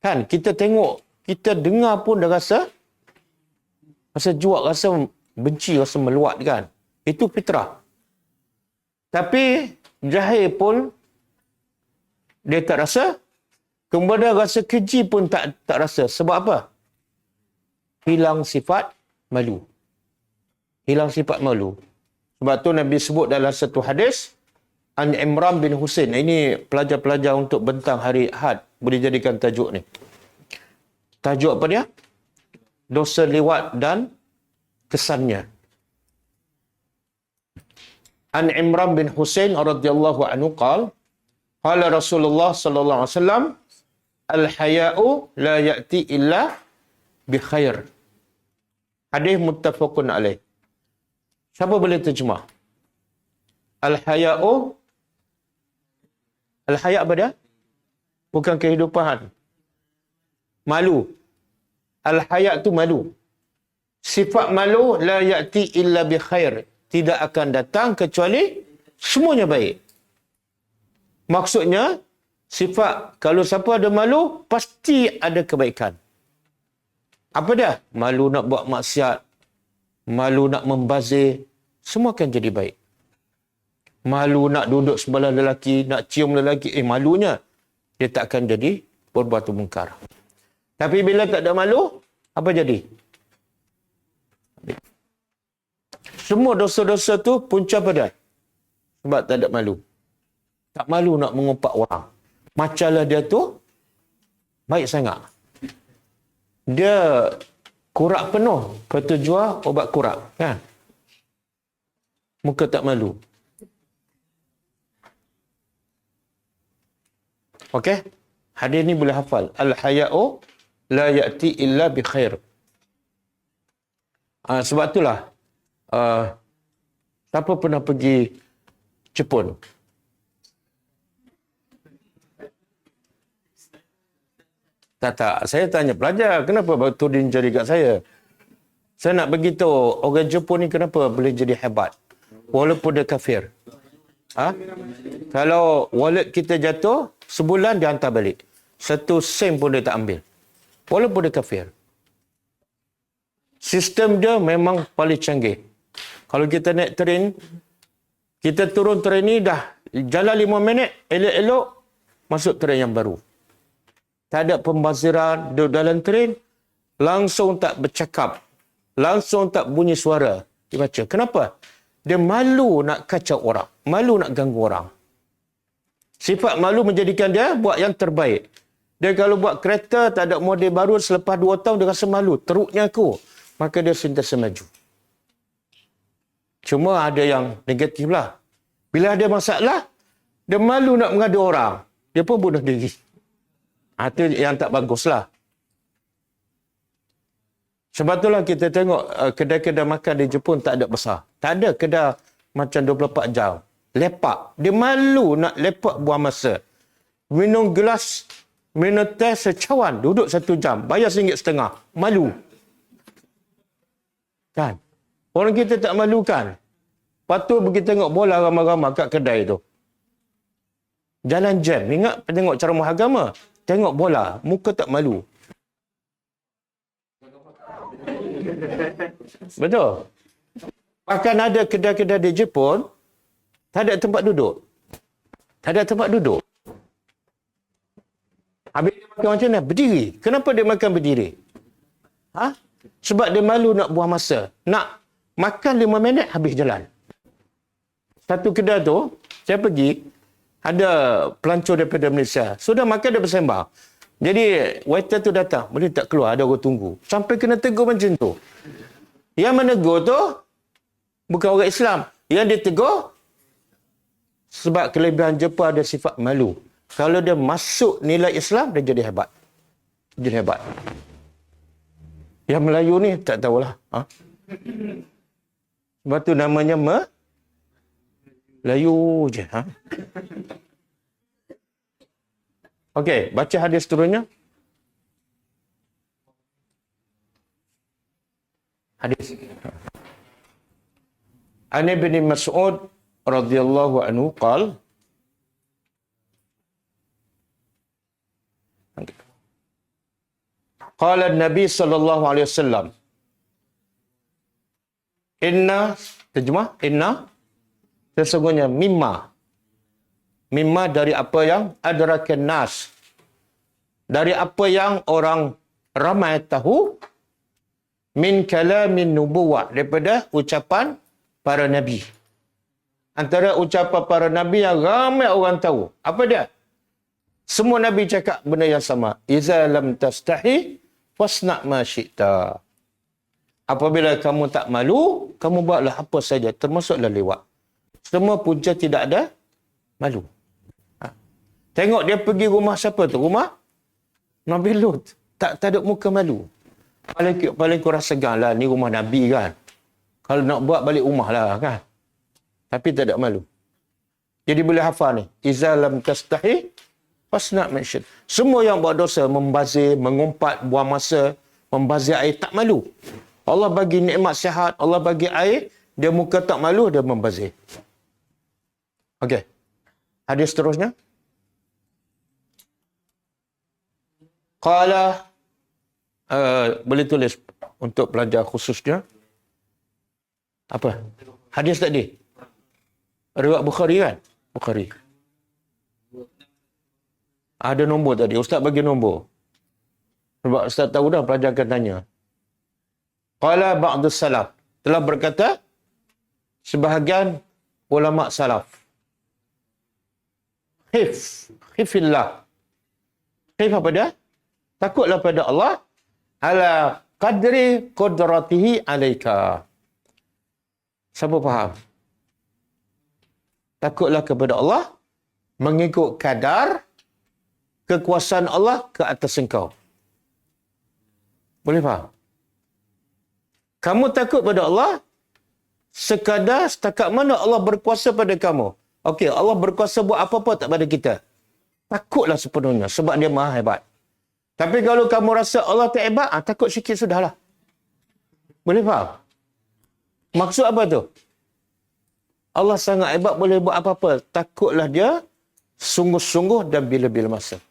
Kan, kita tengok, kita dengar pun dah rasa juak, rasa benci, rasa meluat kan? Itu fitrah. Tapi, jahil pun, dia tak rasa. Kemudian rasa keji pun tak rasa. Sebab apa? Hilang sifat malu. Hilang sifat malu. Sebab tu Nabi sebut dalam satu hadis, An Imran bin Husain. Ini pelajar-pelajar untuk bentang hari Ahad. Boleh jadikan tajuk ni. Tajuk apa dia? Dosa liwat dan kesannya. An Imran bin Husain radhiyallahu anhu qala Rasulullah sallallahu alaihi wasallam, al-haya'u la ya'ti illa bi khair. Hadis muttafaqun alaih. Siapa boleh terjemah? Al-haya'u. Al-haya' apa dia? Bukan kehidupan. Malu. Al-haya' tu malu. Sifat malu la ya'ti illa bi khair. Tidak akan datang kecuali semuanya baik. Maksudnya, sifat kalau siapa ada malu, pasti ada kebaikan. Apa dia? Malu nak buat maksiat, malu nak membazir, semua akan jadi baik. Malu nak duduk sebelah lelaki, nak cium lelaki, malunya dia tak akan jadi berbuat mungkar. Tapi bila tak ada malu, apa jadi? Semua dosa-dosa tu punca pada sebab tak ada malu. Tak malu nak mengumpat orang. Macamlah dia tu baik sangat. Dia kurak penuh, lepas tu jual obat kurak. Kan? Muka tak malu. Okey? Hadis ni boleh hafal. Al-haya'u la ya'ti illa bi khair. Sebab itulah, siapa pernah pergi Jepun? Tak. Saya tanya pelajar, kenapa tuding jadi kat saya? Saya nak beritahu, orang Jepun ni kenapa boleh jadi hebat? Walaupun dia kafir. Kalau wallet kita jatuh, sebulan dia hantar balik. Satu sen pun dia tak ambil. Walaupun dia kafir. Sistem dia memang paling canggih. Kalau kita naik train, kita turun train ni dah jalan 5 minit, elok-elok, masuk train yang baru. Tak ada pembaziran di dalam train, langsung tak bercakap, langsung tak bunyi suara dibaca. Kenapa? Dia malu nak kacau orang, malu nak ganggu orang. Sifat malu menjadikan dia buat yang terbaik. Dia kalau buat kereta tak ada model baru selepas 2 tahun, dia rasa malu, teruknya aku. Maka dia sentiasa maju. Cuma ada yang negatif lah. Bila ada masalah, dia malu nak mengadu orang, dia pun bunuh diri. Itu yang tak baguslah. Sebab itulah kita tengok kedai-kedai makan di Jepun tak ada besar. Tak ada kedai macam 24 jam. Lepak. Dia malu nak lepak buang masa. Minum gelas, minum teh secawan. Duduk 1 jam. Bayar RM1.50. Malu. Kan? Orang kita tak malu kan? Patut pergi tengok bola ramai-ramai kat kedai tu. Jalan jam. Ingat tengok ceramah agama. Tengok bola, muka tak malu. Betul. Bahkan ada kedai-kedai di Jepun, tak ada tempat duduk. Tak ada tempat duduk. Habis dia makan macam mana? Berdiri. Kenapa dia makan berdiri? Sebab dia malu nak buang masa. Nak makan 5 minit, habis jalan. Satu kedai tu, saya pergi, ada pelancong daripada Malaysia. Sudah makan, dia bersembang. Jadi, waiter tu datang. Boleh tak keluar? Ada orang tunggu. Sampai kena tegur macam tu. Yang menegur tu, bukan orang Islam. Yang dia tegur, sebab kelebihan Jepun ada sifat malu. Kalau dia masuk nilai Islam, dia jadi hebat. Jadi hebat. Yang Melayu ni tak tahulah. Ha? Sebab tu namanya Melayu je. Ha? Okey, baca hadis seterusnya. Hadis. An Ibn Mas'ud radhiyallahu anhu qala Qala Nabi sallallahu alaihi wasallam Inna sesungguhnya mimma dari apa yang adrakan nas, dari apa yang orang ramai tahu, min kalamin nubuwah, daripada ucapan para nabi. Antara ucapan para nabi yang ramai orang tahu, apa dia? Semua nabi cakap benda yang sama. Iza lam tastahi fasna' ma syi'ta. Apabila kamu tak malu, kamu buatlah apa saja, termasuklah lewat. Semua punca tidak ada malu. Ha. Tengok dia pergi rumah siapa tu? Rumah Nabi Lut. Tak ada muka malu. Paling kurang segan lah, ni rumah Nabi kan. Kalau nak buat balik rumah lah kan. Tapi tak ada malu. Jadi boleh hafal ni. Iza lam tastahi fasna' ma syi'ta. Semua yang buat dosa, membazir, mengumpat, buang masa, membazir air, tak malu. Allah bagi nikmat sihat, Allah bagi air, dia muka tak malu, dia membazir. Okey. Hadis seterusnya. Qala, boleh tulis untuk pelajar khususnya. Apa? Hadis tadi. Riwayat Bukhari kan? Bukhari. Ada nombor tadi. Ustaz bagi nombor. Sebab Ustaz tahu dah, pelajar akan tanya. Qala ba'du salaf. Telah berkata sebahagian ulama salaf. Khifillah. Khif apa dia? Takutlah pada Allah. Ala qadri qudratihi alaika. Siapa faham? Takutlah kepada Allah mengikut kadar kekuasaan Allah ke atas engkau. Boleh faham? Kamu takut pada Allah sekadar setakat mana Allah berkuasa pada kamu. Okey, Allah berkuasa buat apa-apa tak pada kita. Takutlah sepenuhnya sebab dia maha hebat. Tapi kalau kamu rasa Allah tak hebat, takut sikit sudahlah. Boleh faham? Maksud apa tu? Allah sangat hebat, boleh buat apa-apa. Takutlah dia sungguh-sungguh dan bila-bila masa.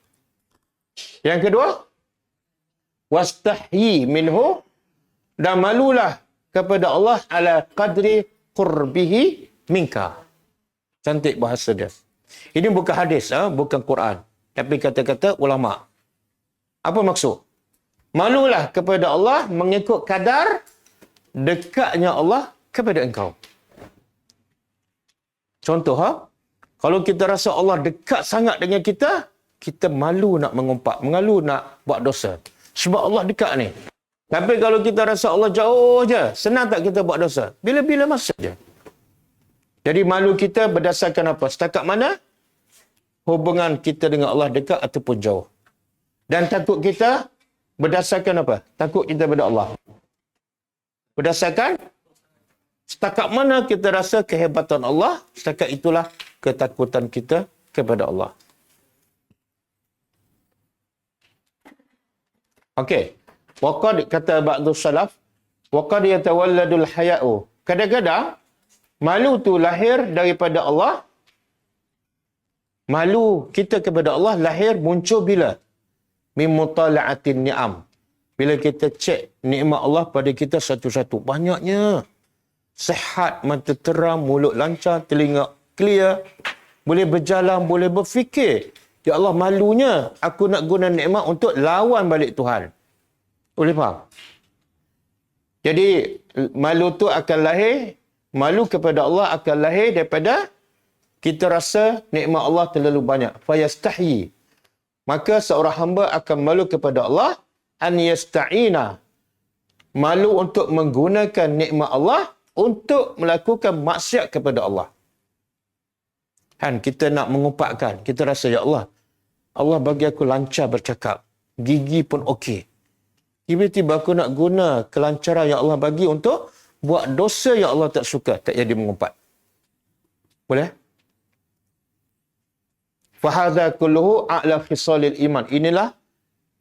Yang kedua, wastahyi minhu, dan malulah kepada Allah ala qadri qurbihi minka. Cantik bahasa dia. Ini bukan hadis, bukan Quran. Tapi kata-kata ulama. Apa maksud? Malulah kepada Allah mengikut kadar dekatnya Allah kepada engkau. Contoh, kalau kita rasa Allah dekat sangat dengan kita, kita malu nak mengumpat, malu nak buat dosa. Sebab Allah dekat ni. Tapi kalau kita rasa Allah jauh je, senang tak kita buat dosa? Bila-bila masa je. Jadi malu kita berdasarkan apa? Setakat mana hubungan kita dengan Allah dekat ataupun jauh. Dan takut kita berdasarkan apa? Takut kita pada Allah. Berdasarkan setakat mana kita rasa kehebatan Allah, setakat itulah ketakutan kita kepada Allah. Okey. Waqad kata ba'du salaf, waqad yatawalladul haya'u. Kadang-kadang malu tu lahir daripada Allah. Malu kita kepada Allah lahir muncul bila? Min mutala'atin ni'am. Bila kita cek nikmat Allah pada kita satu-satu. Banyaknya. Sehat, mata terang, mulut lancar, telinga clear. Boleh berjalan, boleh berfikir. Ya Allah, malunya aku nak guna nikmat untuk lawan balik Tuhan. Boleh faham? Jadi, malu tu akan lahir, malu kepada Allah akan lahir daripada kita rasa nikmat Allah terlalu banyak. Fayastahyi. Maka seorang hamba akan malu kepada Allah, an yasta'ina. Malu untuk menggunakan nikmat Allah untuk melakukan maksiat kepada Allah. Kan kita nak mengumpatkan, kita rasa ya Allah, Allah bagi aku lancar bercakap, gigi pun okey. Tiba-tiba aku nak guna kelancaran yang Allah bagi untuk buat dosa yang Allah tak suka. Tak jadi mengumpat. Boleh? Fahadha kulluhu a'la khisalil iman. Inilah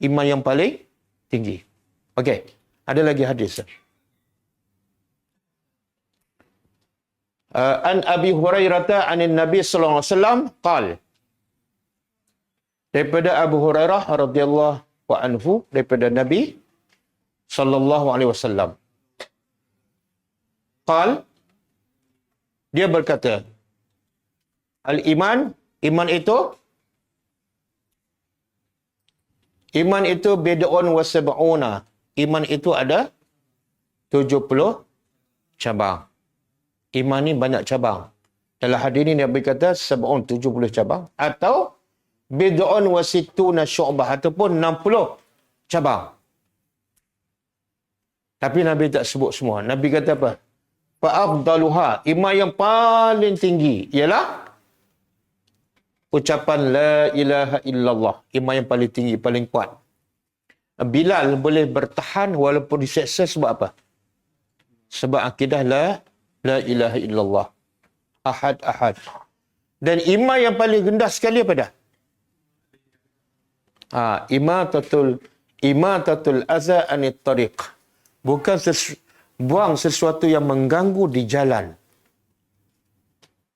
iman yang paling tinggi. Okey. Ada lagi hadis. An Abi Hurairah anin Nabi sallallahu alaihi wasallam qala, daripada Abu Hurairah radhiyallahu anhu, daripada Nabi sallallahu alaihi wasallam, qala, dia berkata, al-iman, iman itu bid'un wa sab'una. Iman itu ada 70 cabang. Iman ni banyak cabang. Dalam hadis ni Nabi kata sab'un, 70 cabang, atau bid'un wa sittuna syu'bah, ataupun 60 cabang. Tapi Nabi tak sebut semua. Nabi kata apa? Fa afdaluha, iman yang paling tinggi ialah ucapan la ilaha illallah. Iman yang paling tinggi, paling kuat. Bilal boleh bertahan walaupun diseksa sebab apa? Sebab akidah la ilaha illallah. Ahad. Dan iman yang paling rendah sekali apa dah? Imatatul aza anit tariq. Bukan buang sesuatu yang mengganggu di jalan.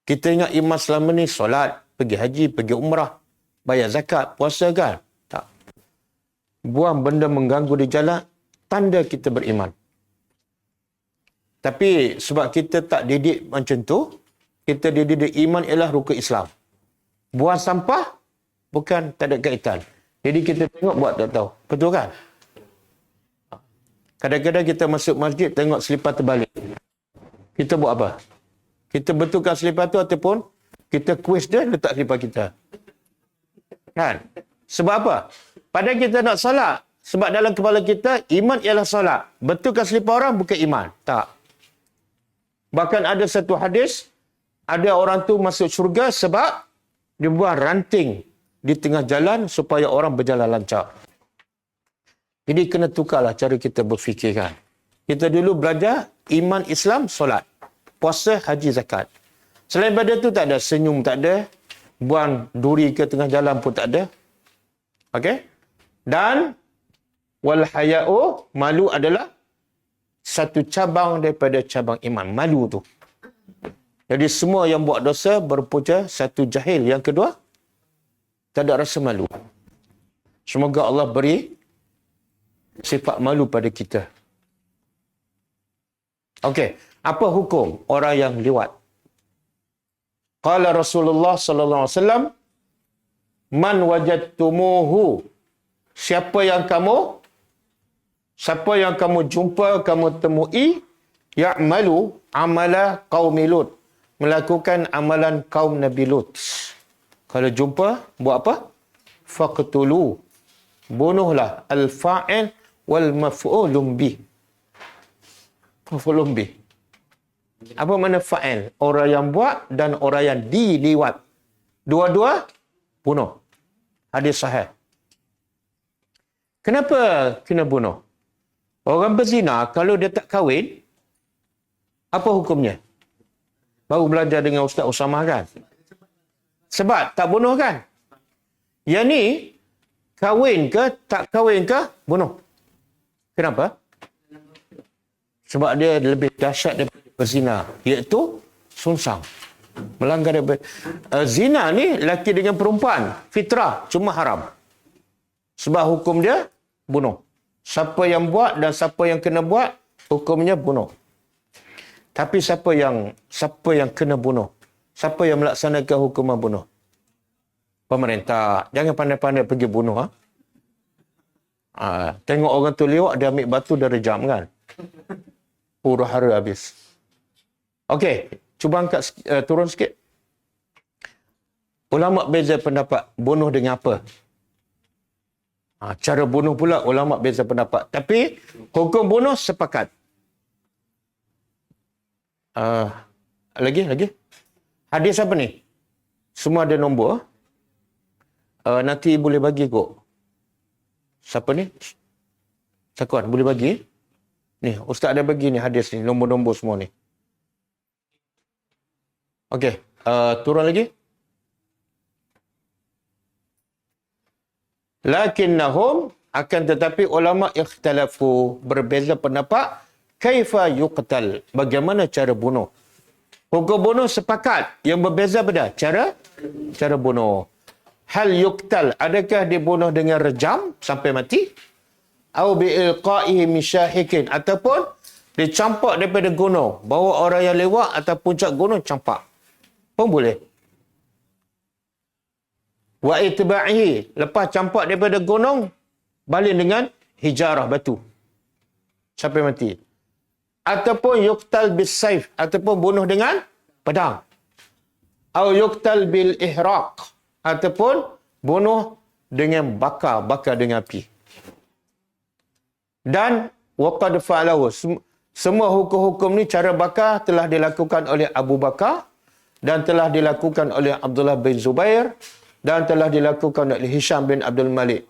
Kita ingat iman selama ni solat, pergi haji, pergi umrah, bayar zakat, puasa kan? Tak. Buang benda mengganggu di jalan, tanda kita beriman. Tapi sebab kita tak didik macam tu, kita didik iman ialah rukun Islam. Buang sampah, bukan, tak ada kaitan. Jadi kita tengok buat tak tahu. Betul kan? Kadang-kadang kita masuk masjid, tengok selipar terbalik. Kita buat apa? Kita betulkan selipar tu ataupun kita kuis dia, letak selipar kita. Kan? Sebab apa? Padahal kita nak solat. Sebab dalam kepala kita, iman ialah solat. Betulkan selipar orang, bukan iman. Tak. Bahkan ada satu hadis, ada orang tu masuk syurga sebab dia buang ranting di tengah jalan supaya orang berjalan lancar. Jadi kena tukarlah cara kita berfikir kan. Kita dulu belajar iman, Islam, solat. Puasa, haji, zakat. Selain daripada tu tak ada. Senyum tak ada. Buang duri ke tengah jalan pun tak ada. Okey? Dan wal haya'u, malu adalah satu cabang daripada cabang iman. Malu tu. Jadi semua yang buat dosa berpunca satu jahil. Yang kedua, tak ada rasa malu. Semoga Allah beri sifat malu pada kita. Okey, apa hukum orang yang liwat? Qala Rasulullah sallallahu alaihi wasallam, man wajadtumuhu, siapa yang kamu jumpa, kamu temui, ya'malu amala qaumi Lut, melakukan amalan kaum Nabi Lut. Kalau jumpa, buat apa? Faqtulu, bunuhlah al-fa'il wal maf'ulun bih. Maf'ulun bih. Apa makna fa'il? Orang yang buat dan orang yang diliwat. Dua-dua bunuh. Hadis sahih. Kenapa kena bunuh? Orang berzina kalau dia tak kahwin, apa hukumnya? Baru belajar dengan Ustaz Usamah kan? Sebab tak bunuh kan? Yang ni kahwin ke tak kahwin ke bunuh. Kenapa? Sebab dia lebih dahsyat daripada berzina, iaitu sungsang. Melanggar daripada zina ni lelaki dengan perempuan, fitrah, cuma haram. Sebab hukum dia bunuh. Siapa yang buat dan siapa yang kena buat, hukumnya bunuh. Tapi siapa yang kena bunuh? Siapa yang melaksanakan hukuman bunuh? Pemerintah. Jangan pandai-pandai pergi bunuh. Tengok orang tu lewat, dia ambil batu, dia rejam kan? Huru hara habis. Okey, cuba angkat turun sikit. Ulama beza pendapat. Bunuh dengan apa? Cara bunuh pula ulama beza pendapat. Tapi hukum bunuh sepakat. Lagi? Hadis apa ni? Semua ada nombor. Nanti boleh bagi kok. Siapa ni? Sakuan, boleh bagi? Ni, Ustaz ada bagi ni hadis ni, nombor-nombor semua ni. Okey, turun lagi. Lakinnahum, akan tetapi ulama ikhtalafu, berbeza pendapat, kaifa yuqtal, bagaimana cara bunuh. Hukum bunuh sepakat, yang berbeza beda cara bunuh. Hal yuqtal, adakah dibunuh dengan rejam sampai mati? Au biilqa'ihi misyahikin, ataupun dicampak daripada gunung, bawa orang yang lewat atas puncak gunung campak pun boleh. Wa itba'ihi, lepas campak daripada gunung balik dengan hijarah batu sampai mati. Ataupun yuqtal bis saif, ataupun bunuh dengan pedang. Au yuqtal bil ihraq, ataupun bunuh dengan bakar dengan api. Dan waqad fa'alahu, semua hukum-hukum ni, cara bakar telah dilakukan oleh Abu Bakar dan telah dilakukan oleh Abdullah bin Zubair dan telah dilakukan oleh Hisham bin Abdul Malik.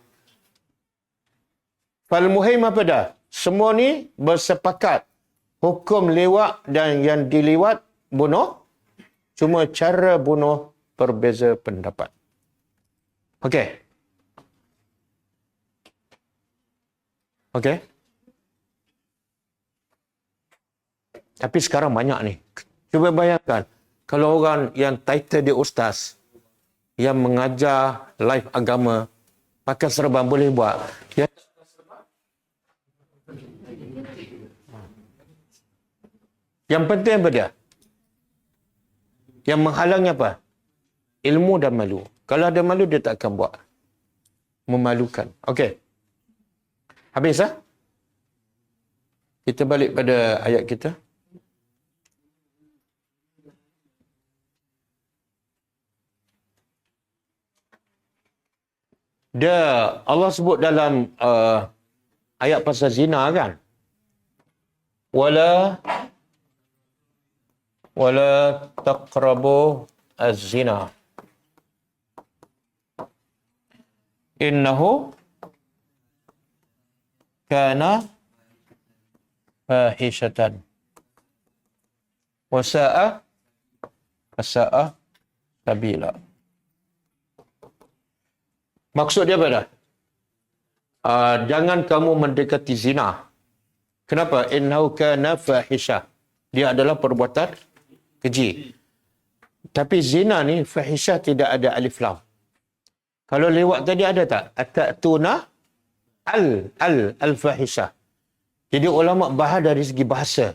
Fal muhim apa dah? Semua ni bersepakat hukum lewat dan yang diliwat bunuh, cuma cara bunuh berbeza pendapat. Okey. Okey. Tapi sekarang banyak ni. Cuba bayangkan, kalau orang yang title dia ustaz, yang mengajar live agama, pakai serban boleh buat. Yang penting apa dia? Yang menghalangnya apa? Ilmu dan malu. Kalau ada malu, dia tak akan buat. Memalukan. Okey. Habis lah. Kita balik pada ayat kita. Allah sebut dalam ayat pasal zina kan? Wala taqrabu az-zina. Innahu kana fahishatan wa sa'a sabila. Maksud dia apa dah? Jangan kamu mendekati zina. Kenapa? Innahu kana fahisha. Dia adalah perbuatan keji. Tapi zina ni, fahisha tidak ada alif lam. Kalau lewat tadi ada tak? Atatuna al-fahisha. Jadi ulama bahas dari segi bahasa.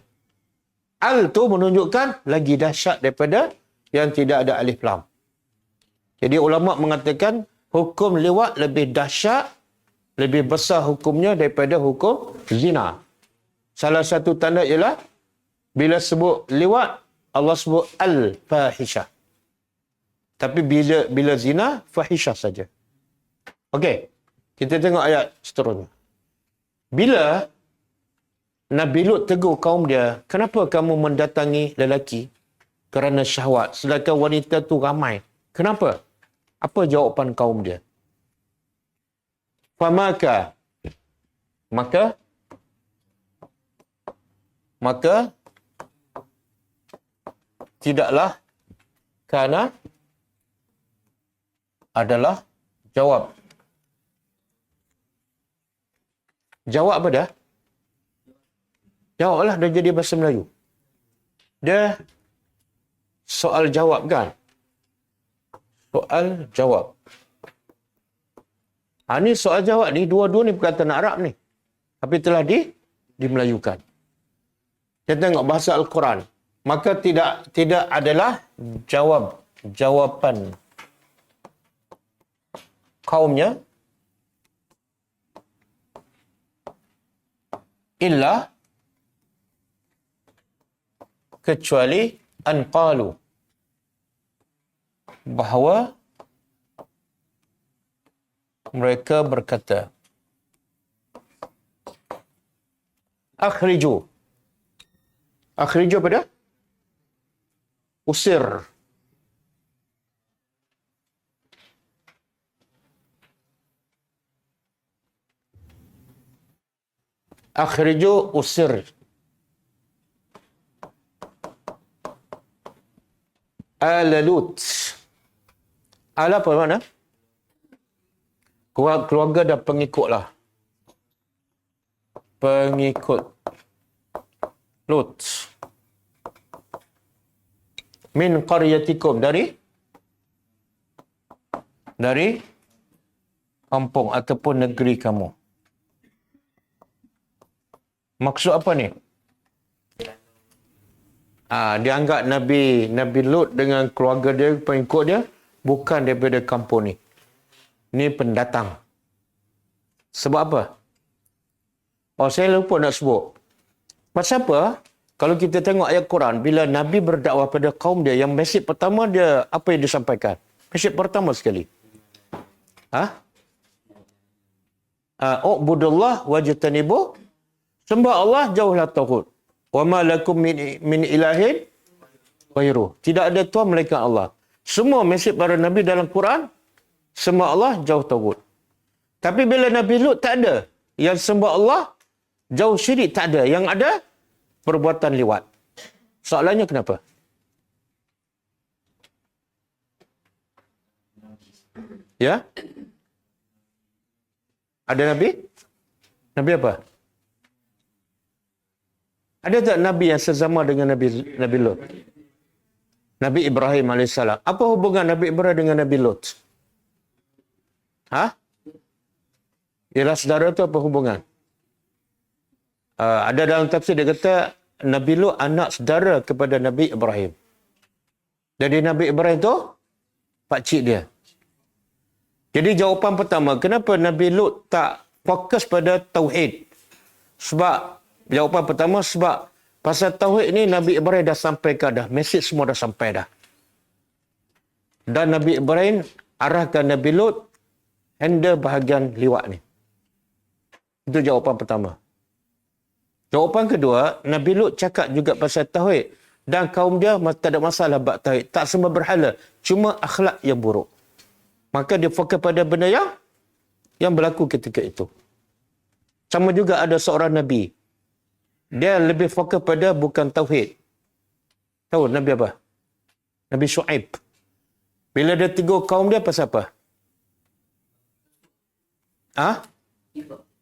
Al tu menunjukkan lagi dahsyat daripada yang tidak ada alif lam. Jadi ulama mengatakan hukum lewat lebih dahsyat, lebih besar hukumnya daripada hukum zina. Salah satu tanda ialah bila sebut lewat, Allah sebut al-fahisha. Tapi bila zina, fahisha saja. Okey, kita tengok ayat seterusnya. Bila Nabi Lut tegur kaum dia, kenapa kamu mendatangi lelaki kerana syahwat, sedangkan wanita tu ramai? Kenapa? Apa jawapan kaum dia? Maka tidaklah kana adalah jawab. Jawab apa dah? Jawablah dah jadi bahasa Melayu. Dia soal jawab kan? Soal jawab. Ni soal jawab ni, dua-dua ni perkataan Arab ni. Tapi telah dimelayukan. Kita tengok bahasa Al-Quran. Maka tidak adalah jawapan kaumnya illa kecuali an qalu, bahawa mereka berkata, akhriju apa dia? Usir. Akhriju usir. Ala Lut. Ala apa mana? Keluarga dan pengikut lah. Pengikut Lut. Min qaryatikum. Dari kampung ataupun negeri kamu. Maksud apa ni? Dia anggap Nabi Lut dengan keluarga dia, pengikut dia, bukan daripada kampung ni. Ni pendatang. Sebab apa? Saya lupa nak sebut. Pasal apa? Kalau kita tengok ayat Quran, bila Nabi berdakwah pada kaum dia, yang mesej pertama dia, apa yang disampaikan? Mesej pertama sekali. U'budullah wajtanibu. Sembah Allah, jauhlah tauhid. Wa ma lakum min ilahin ghairuh. Tidak ada Tuhan melainkan Allah. Semua mesej para Nabi dalam Quran, sembah Allah, jauh tauhid. Tapi bila Nabi Lut tak ada. Yang sembah Allah, jauh syirik tak ada. Yang ada, perbuatan liwat. Soalannya kenapa? Ya? Ada Nabi? Nabi apa? Ada tak Nabi yang sezama dengan Nabi Lut? Nabi Ibrahim AS. Apa hubungan Nabi Ibrahim dengan Nabi Lut? Ialah saudara tu apa hubungan? Ada dalam tafsir dia kata Nabi Lut anak saudara kepada Nabi Ibrahim. Jadi Nabi Ibrahim tu pakcik dia. Jadi jawapan pertama, kenapa Nabi Lut tak fokus pada tauhid? Sebab jawapan pertama sebab pasal tauhid ni Nabi Ibrahim dah sampaikan dah. Mesej semua dah sampai dah. Dan Nabi Ibrahim arahkan Nabi Lut handle bahagian liwat ni. Itu jawapan pertama. Jawapan kedua, Nabi Lut cakap juga pasal tauhid. Dan kaum dia tak ada masalah bab tauhid. Tak semua berhala. Cuma akhlak yang buruk. Maka dia fokus pada benda yang berlaku ketika itu. Sama juga ada seorang Nabi. Dia lebih fokus pada bukan tauhid. Tahu Nabi apa? Nabi Shu'aib. Bila dia tegur kaum dia pasal apa?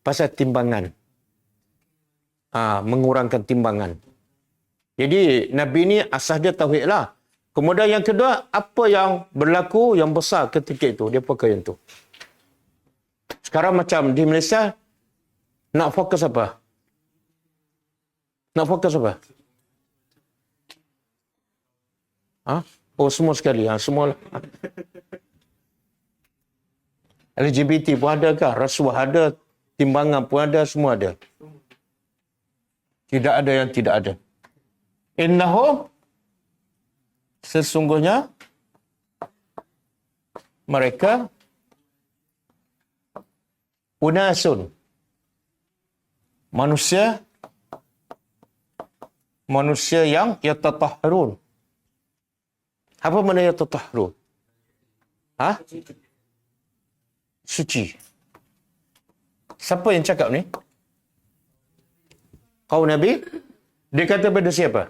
Pasal timbangan. Mengurangkan timbangan. Jadi Nabi ni asas dia tauhid lah. Kemudian yang kedua, apa yang berlaku yang besar ketika itu. Dia fokus yang tu. Sekarang macam di Malaysia, nak fokus apa? Nak fokus apa? Semua sekali. Semua lah. LGBT pun ada kah? Rasuah ada. Timbangan pun ada. Semua ada. Tidak ada yang tidak ada. Innahum, sesungguhnya mereka unasun, manusia yang yatatahharun. Apa makna yatatahharun? Suci. Siapa yang cakap ni? Kaum Nabi? Dia kata pada siapa?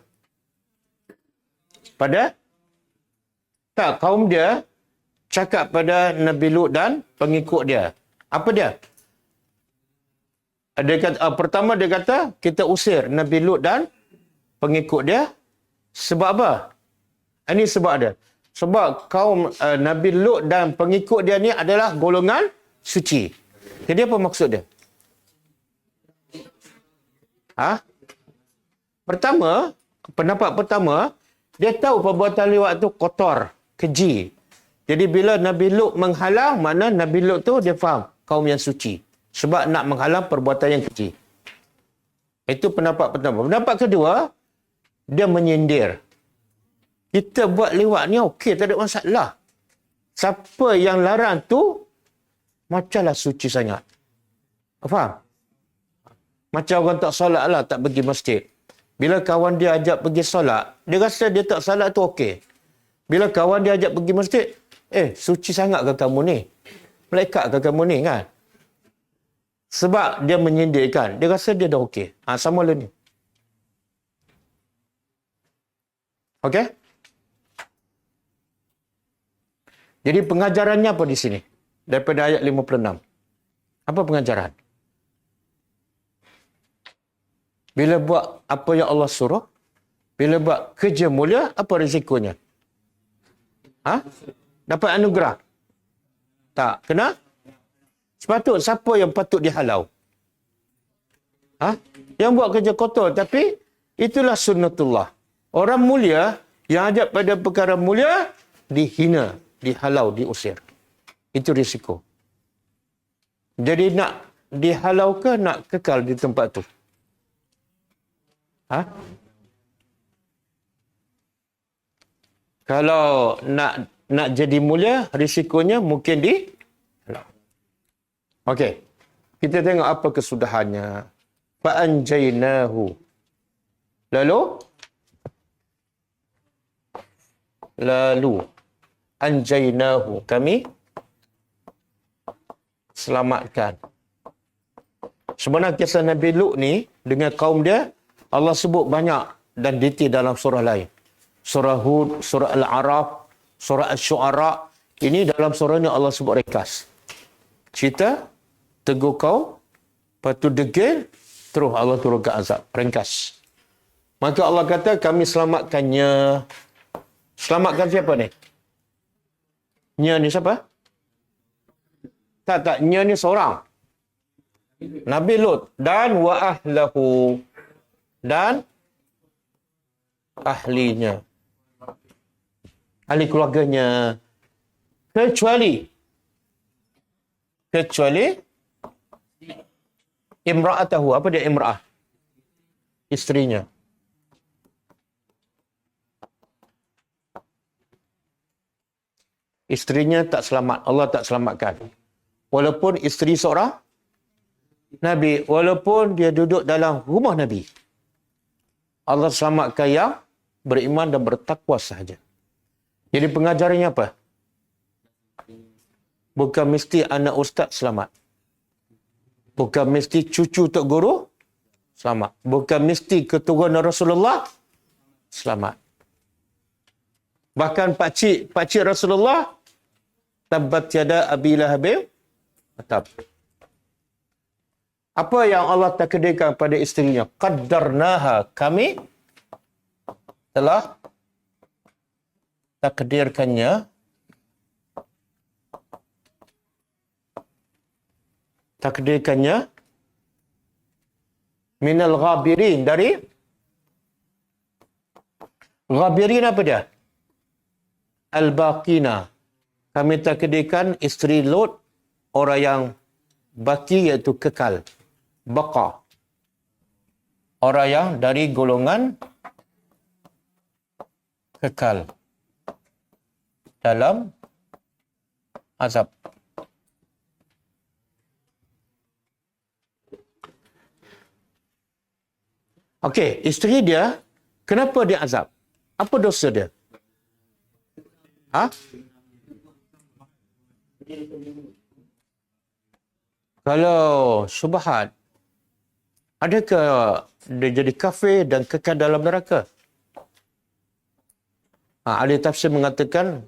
Tak, kaum dia cakap pada Nabi Lut dan pengikut dia. Apa dia? Pertama dia kata, kita usir Nabi Lut dan pengikut dia. Sebab apa? Ini sebab ada. Sebab kaum Nabi Lut dan pengikut dia ni adalah golongan suci. Jadi apa maksud dia? Pendapat pertama, dia tahu perbuatan liwat tu kotor, keji. Jadi bila Nabi Lut menghalang, mana Nabi Lut tu dia faham kaum yang suci. Sebab nak menghalang perbuatan yang keji. Itu pendapat pertama. Pendapat kedua, dia menyindir. Kita buat liwat ni okey, tak ada masalah. Siapa yang larang tu, macamlah suci sangat. Faham? Macam orang tak solat lah, tak pergi masjid. Bila kawan dia ajak pergi solat, dia rasa dia tak solat tu okey. Bila kawan dia ajak pergi masjid, suci sangat ke kamu ni? Malaikat ke kamu ni kan? Sebab dia menyindirkan. Dia rasa dia dah okey. Sama lah ni. Okey? Jadi pengajarannya apa di sini? Daripada ayat 56. Apa pengajaran? Bila buat apa yang Allah suruh, bila buat kerja mulia, apa risikonya? Dapat anugerah? Tak. Kena? Siapa yang patut dihalau? Yang buat kerja kotor. Tapi itulah sunnatullah. Orang mulia yang ajak pada perkara mulia, dihina, dihalau, diusir. Itu risiko. Jadi nak dihalau ke nak kekal di tempat tu? Kalau nak jadi mulia, risikonya mungkin dihalau. Okey. Kita tengok apa kesudahannya. Fa'anjainahu. Lalu anjainahu. Kami selamatkan. Sebenarnya kisah Nabi Lut ni dengan kaum dia, Allah sebut banyak dan detail dalam surah lain. Surah Hud, surah Al-A'raf, surah Asy-Syu'ara. Ini dalam surah ni Allah sebut ringkas. Cerita, tegur kau, lepas tu degil, terus Allah turunkan azab. Ringkas. Maka Allah kata, kami selamatkannya. Selamatkan siapa ni? Nya ni siapa? Tak. Nya ni seorang. Nabi Lut. Dan wa ahlahu. Dan ahlinya. Ahli keluarganya. Kecuali imra'atahu. Apa dia imra'ah? Isterinya. Isterinya tak selamat. Allah tak selamatkan. Walaupun isteri seorang Nabi. Walaupun dia duduk dalam rumah Nabi. Allah selamatkan yang beriman dan bertakwa sahaja. Jadi pengajarannya apa? Bukan mesti anak ustaz selamat. Bukan mesti cucu tok guru selamat. Bukan mesti keturunan Rasulullah selamat. Bahkan pakcik Rasulullah, tabbat yada abi lahabin atab. Apa yang Allah takdirkan pada isterinya? Qaddarnaha. Kami telah takdirkannya. Minal ghabirin. Dari ghabirin apa dia? Al-Baqina. Kami takdirkan isteri Lot orang yang baki, iaitu kekal. Baqa. Orang yang dari golongan kekal dalam azab. Okey, isteri dia, kenapa dia azab? Apa dosa dia? Kalau syubhat, adakah dia jadi kafir dan kekal dalam neraka? Ahli tafsir mengatakan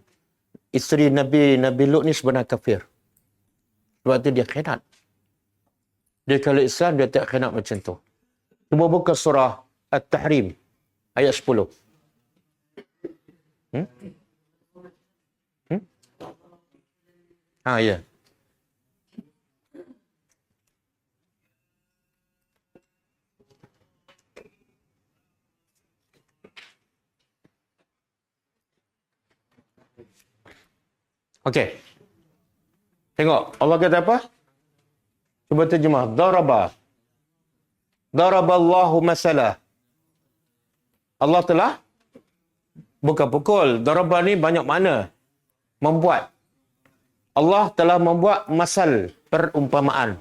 isteri Nabi Lut ni sebenarnya kafir. Sebab tu dia khianat. Dia kalau Islam, dia tak khianat macam tu. Cuba buka surah At-Tahrim ayat 10. Ya. Okey. Tengok, Allah kata apa? Cuba terjemah. Daraballahu masalah. Allah telah bukan pukul. Daraba ni banyak makna. Membuat. Allah telah membuat masal, perumpamaan.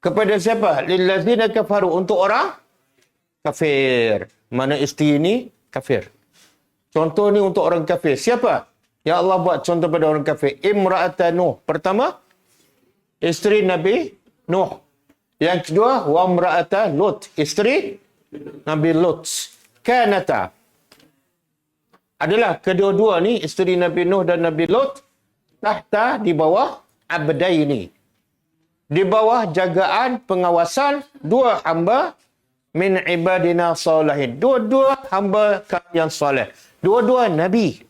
Kepada siapa? Lillazina kafaru, untuk orang kafir. Mana isteri ni kafir. Contoh ni untuk orang kafir. Siapa? Ya Allah buat contoh pada orang kafir. Imra'atan Nuh. Pertama, isteri Nabi Nuh. Yang kedua, wa imra'ata Lut, isteri Nabi Lut. Kanata. Adalah kedua-dua ni, isteri Nabi Nuh dan Nabi Lut, tahta, di bawah abdaini. Di bawah jagaan pengawasan dua hamba min ibadina salihin. Dua-dua hamba kami yang soleh. Dua-dua Nabi.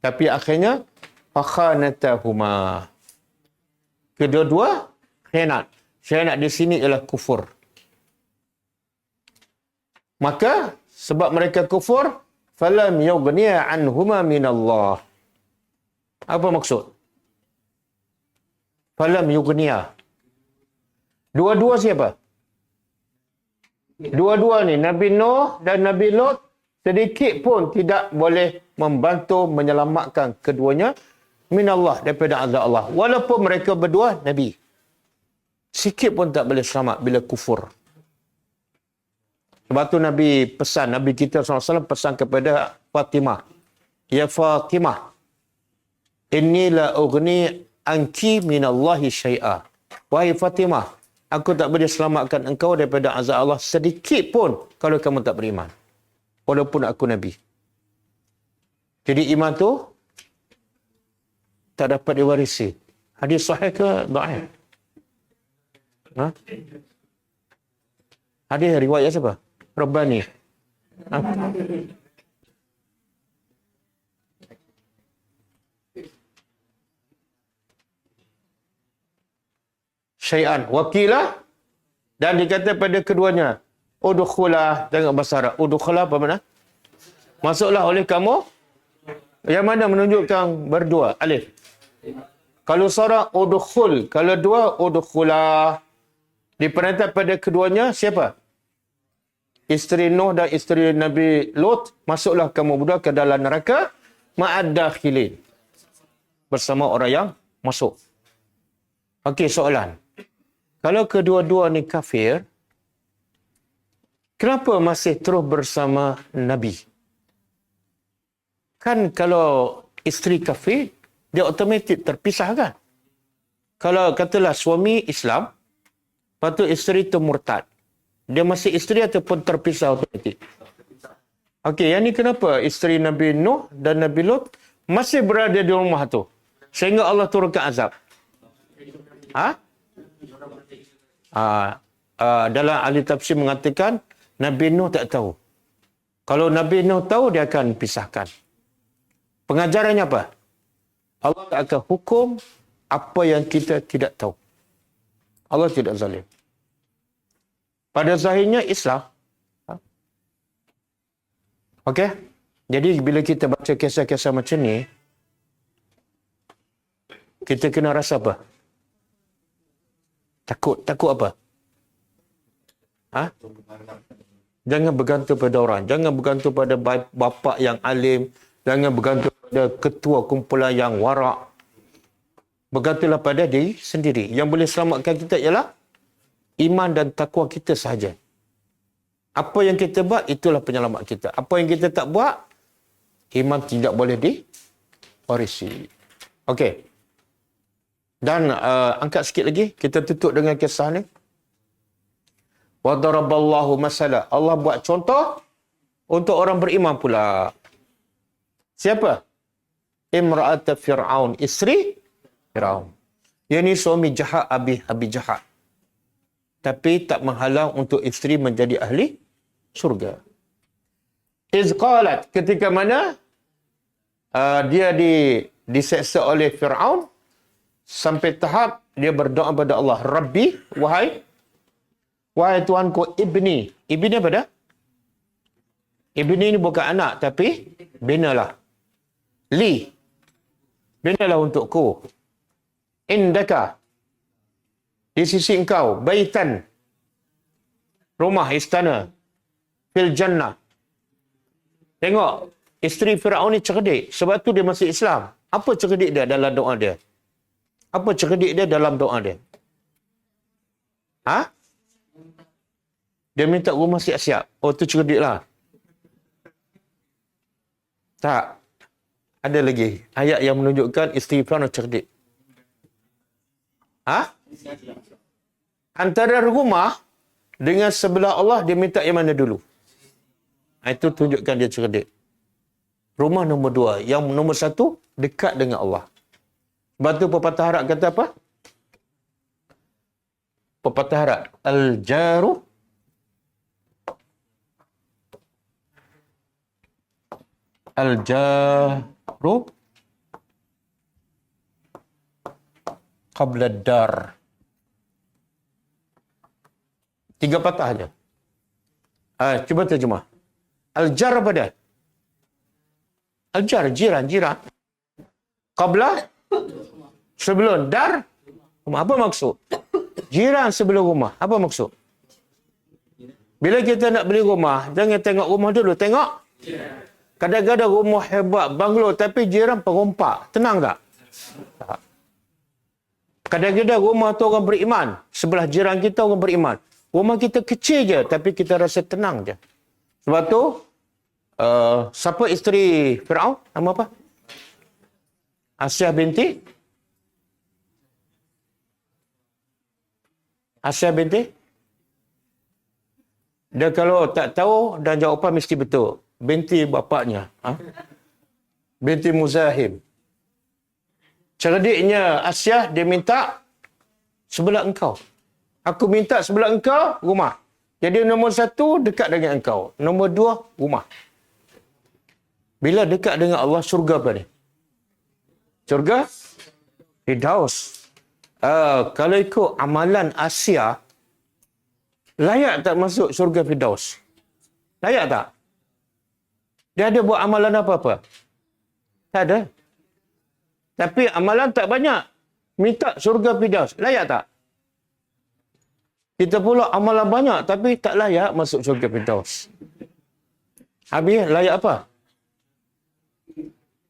Tapi akhirnya, fakhanatahuma. Kedua-dua khianat. Khianat di sini ialah kufur. Maka, sebab mereka kufur, falam yughniya anhuma minallah. Apa maksud? Falam yughniya. Dua-dua siapa? Dua-dua ni, Nabi Nuh dan Nabi Lut, sedikit pun tidak boleh membantu menyelamatkan keduanya minallah, daripada azab Allah. Walaupun mereka berdua Nabi. Sikit pun tak boleh selamat bila kufur. Sebab tu Nabi pesan, Nabi kita SAW pesan kepada Fatimah. Ya Fatimah, inni la ughni anki minallahi syai'a. Wahai Fatimah, aku tak boleh selamatkan engkau daripada azab Allah sedikit pun kalau kamu tak beriman. Walaupun aku Nabi. Jadi iman tu tak dapat diwarisi. Hadis sahih ke dhaif? Ha? Hadis riwayat siapa? Rabbani. Ha? Syai'an. Wakilah. Dan dikata pada keduanya, udkhulah, tengok bahasa Arab. Udkhulah apa mana? Masuklah oleh kamu. Yang mana menunjukkan berdua? Alif. Kalau seorang udkhul, kalau dua udkhulah. Diperintah pada keduanya siapa? Isteri Nuh dan isteri Nabi Lut, masuklah kamu berdua ke dalam neraka ma'ad dakhilin. Bersama orang yang masuk. Okey, soalan. Kalau kedua-dua ni kafir, kenapa masih terus bersama Nabi? Kan kalau isteri kafir, dia automatik terpisah kan? Kalau katalah suami Islam, lepas tu isteri tu murtad. Dia masih isteri ataupun terpisah automatik? Okey, yang ni kenapa isteri Nabi Nuh dan Nabi Lut masih berada di rumah tu? Sehingga Allah turunkan azab. Ha? Dalam ahli tafsir mengatakan, Nabi Nuh tak tahu. Kalau Nabi Nuh tahu, dia akan pisahkan. Pengajarannya apa? Allah akan hukum apa yang kita tidak tahu. Allah tidak zalim. Pada zahirnya Islam. Okey? Jadi bila kita baca kisah-kisah macam ni, kita kena rasa apa? Takut. Takut apa? Ha? Jangan bergantung pada orang. Jangan bergantung pada bapa yang alim. Jangan bergantung pada ketua kumpulan yang warak. Bergantunglah pada diri sendiri. Yang boleh selamatkan kita ialah iman dan takwa kita sahaja. Apa yang kita buat, itulah penyelamat kita. Apa yang kita tak buat, iman tidak boleh diwarisi. Okey. Dan angkat sikit lagi, kita tutup dengan kisah ni. Wa daraballahu masala. Allah buat contoh untuk orang beriman pula. Siapa? Imra'at Fir'aun, isteri Fir'aun. Ia ni suami jahat Abi Jahat. Tapi tak menghalang untuk isteri menjadi ahli syurga. Iz qalat, ketika mana dia diseksa oleh Fir'aun, sampai tahap dia berdoa kepada Allah, Rabbi, wahai Tuhanku, ibni. Ibni apa dah? Ibni ni bukan anak, tapi binalah. Binalah untukku. Indaka, di sisi engkau, baitan, rumah, istana, fil jannah. Tengok, isteri Firaun ni cerdik. Sebab tu dia masih Islam. Apa cerdik dia dalam doa dia? Apa cerdik dia dalam doa dia? Ha? Dia minta rumah siap-siap. Oh, tu cerdik lah. Tak. Ada lagi ayat yang menunjukkan isteri Firaun cerdik. Ha? Antara rumah dengan sebelah Allah, dia minta yang mana dulu? Itu tunjukkan dia cerdik. Rumah nombor 2. Yang nombor 1, dekat dengan Allah. Sebab tu pepatah Arab kata apa? Pepatah Arab. Al-jaru qabla dar. 3 patah aja. Cuba terjemah. Al-jar apa dia? Al-jar, jiran. Qabla, sebelum. Dar, rumah. Apa maksud? Jiran sebelum rumah. Apa maksud? Bila kita nak beli rumah, jangan tengok rumah dulu. Tengok. Kadang-kadang rumah hebat, banglo, tapi jiran perompak. Tenang tak? Tak. Kadang-kadang rumah tu orang beriman. Sebelah jiran kita orang beriman. Rumah kita kecil je, tapi kita rasa tenang je. Sebab tu, siapa isteri Firaun? Nama apa? Asyah binti? Dia kalau tak tahu dan jawapan mesti betul. Binti bapaknya. Binti Muzahim. Cerdiknya Asyah, dia minta sebelah engkau. Aku minta sebelah engkau, rumah. Jadi nombor 1, dekat dengan engkau. Nombor 2, rumah. Bila dekat dengan Allah, syurga apa ni? Syurga? Firdaus. Kalau ikut amalan Asia, layak tak masuk syurga Firdaus? Layak tak? Dia ada buat amalan apa-apa? Tak ada. Tapi amalan tak banyak. Minta syurga Firdaus. Layak tak? Kita pula amalan banyak tapi tak layak masuk syurga Firdaus. Habis layak apa?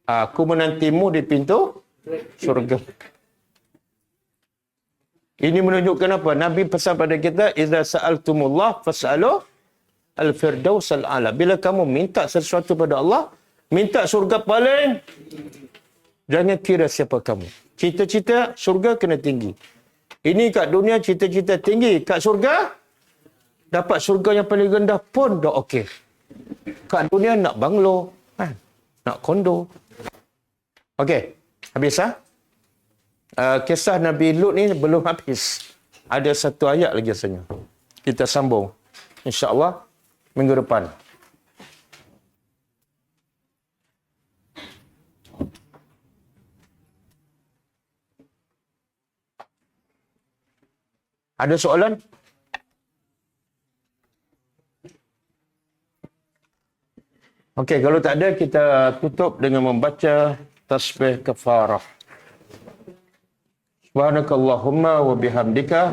Aku menantimu di pintu syurga. Ini menunjukkan apa? Nabi pesan pada kita, "Idza sa'altumullah fas'alu al-firdaus al-a'la." Bila kamu minta sesuatu pada Allah, minta syurga paling, jangan kira siapa kamu. Cita-cita syurga kena tinggi. Ini kat dunia cita-cita tinggi. Kat syurga, dapat syurga yang paling rendah pun dah okey. Kat dunia nak banglo, nak kondo. Okey, habis kisah Nabi Lut ni belum habis. Ada 1 ayat lagi rasanya. Kita sambung, insya-Allah, minggu depan. Ada soalan? Okey, kalau tak ada, kita tutup dengan membaca tasbih kafarah. Subhanakallahumma wa bihamdika,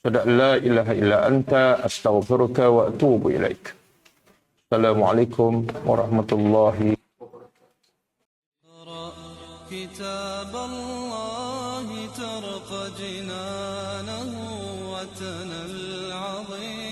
asyhadu an la ilaha illa anta, astaghfiruka wa atubu ilaik. Assalamualaikum warahmatullahi wabarakatuh. Kitab Allah tarqa jinanahu wa tanal 'azim.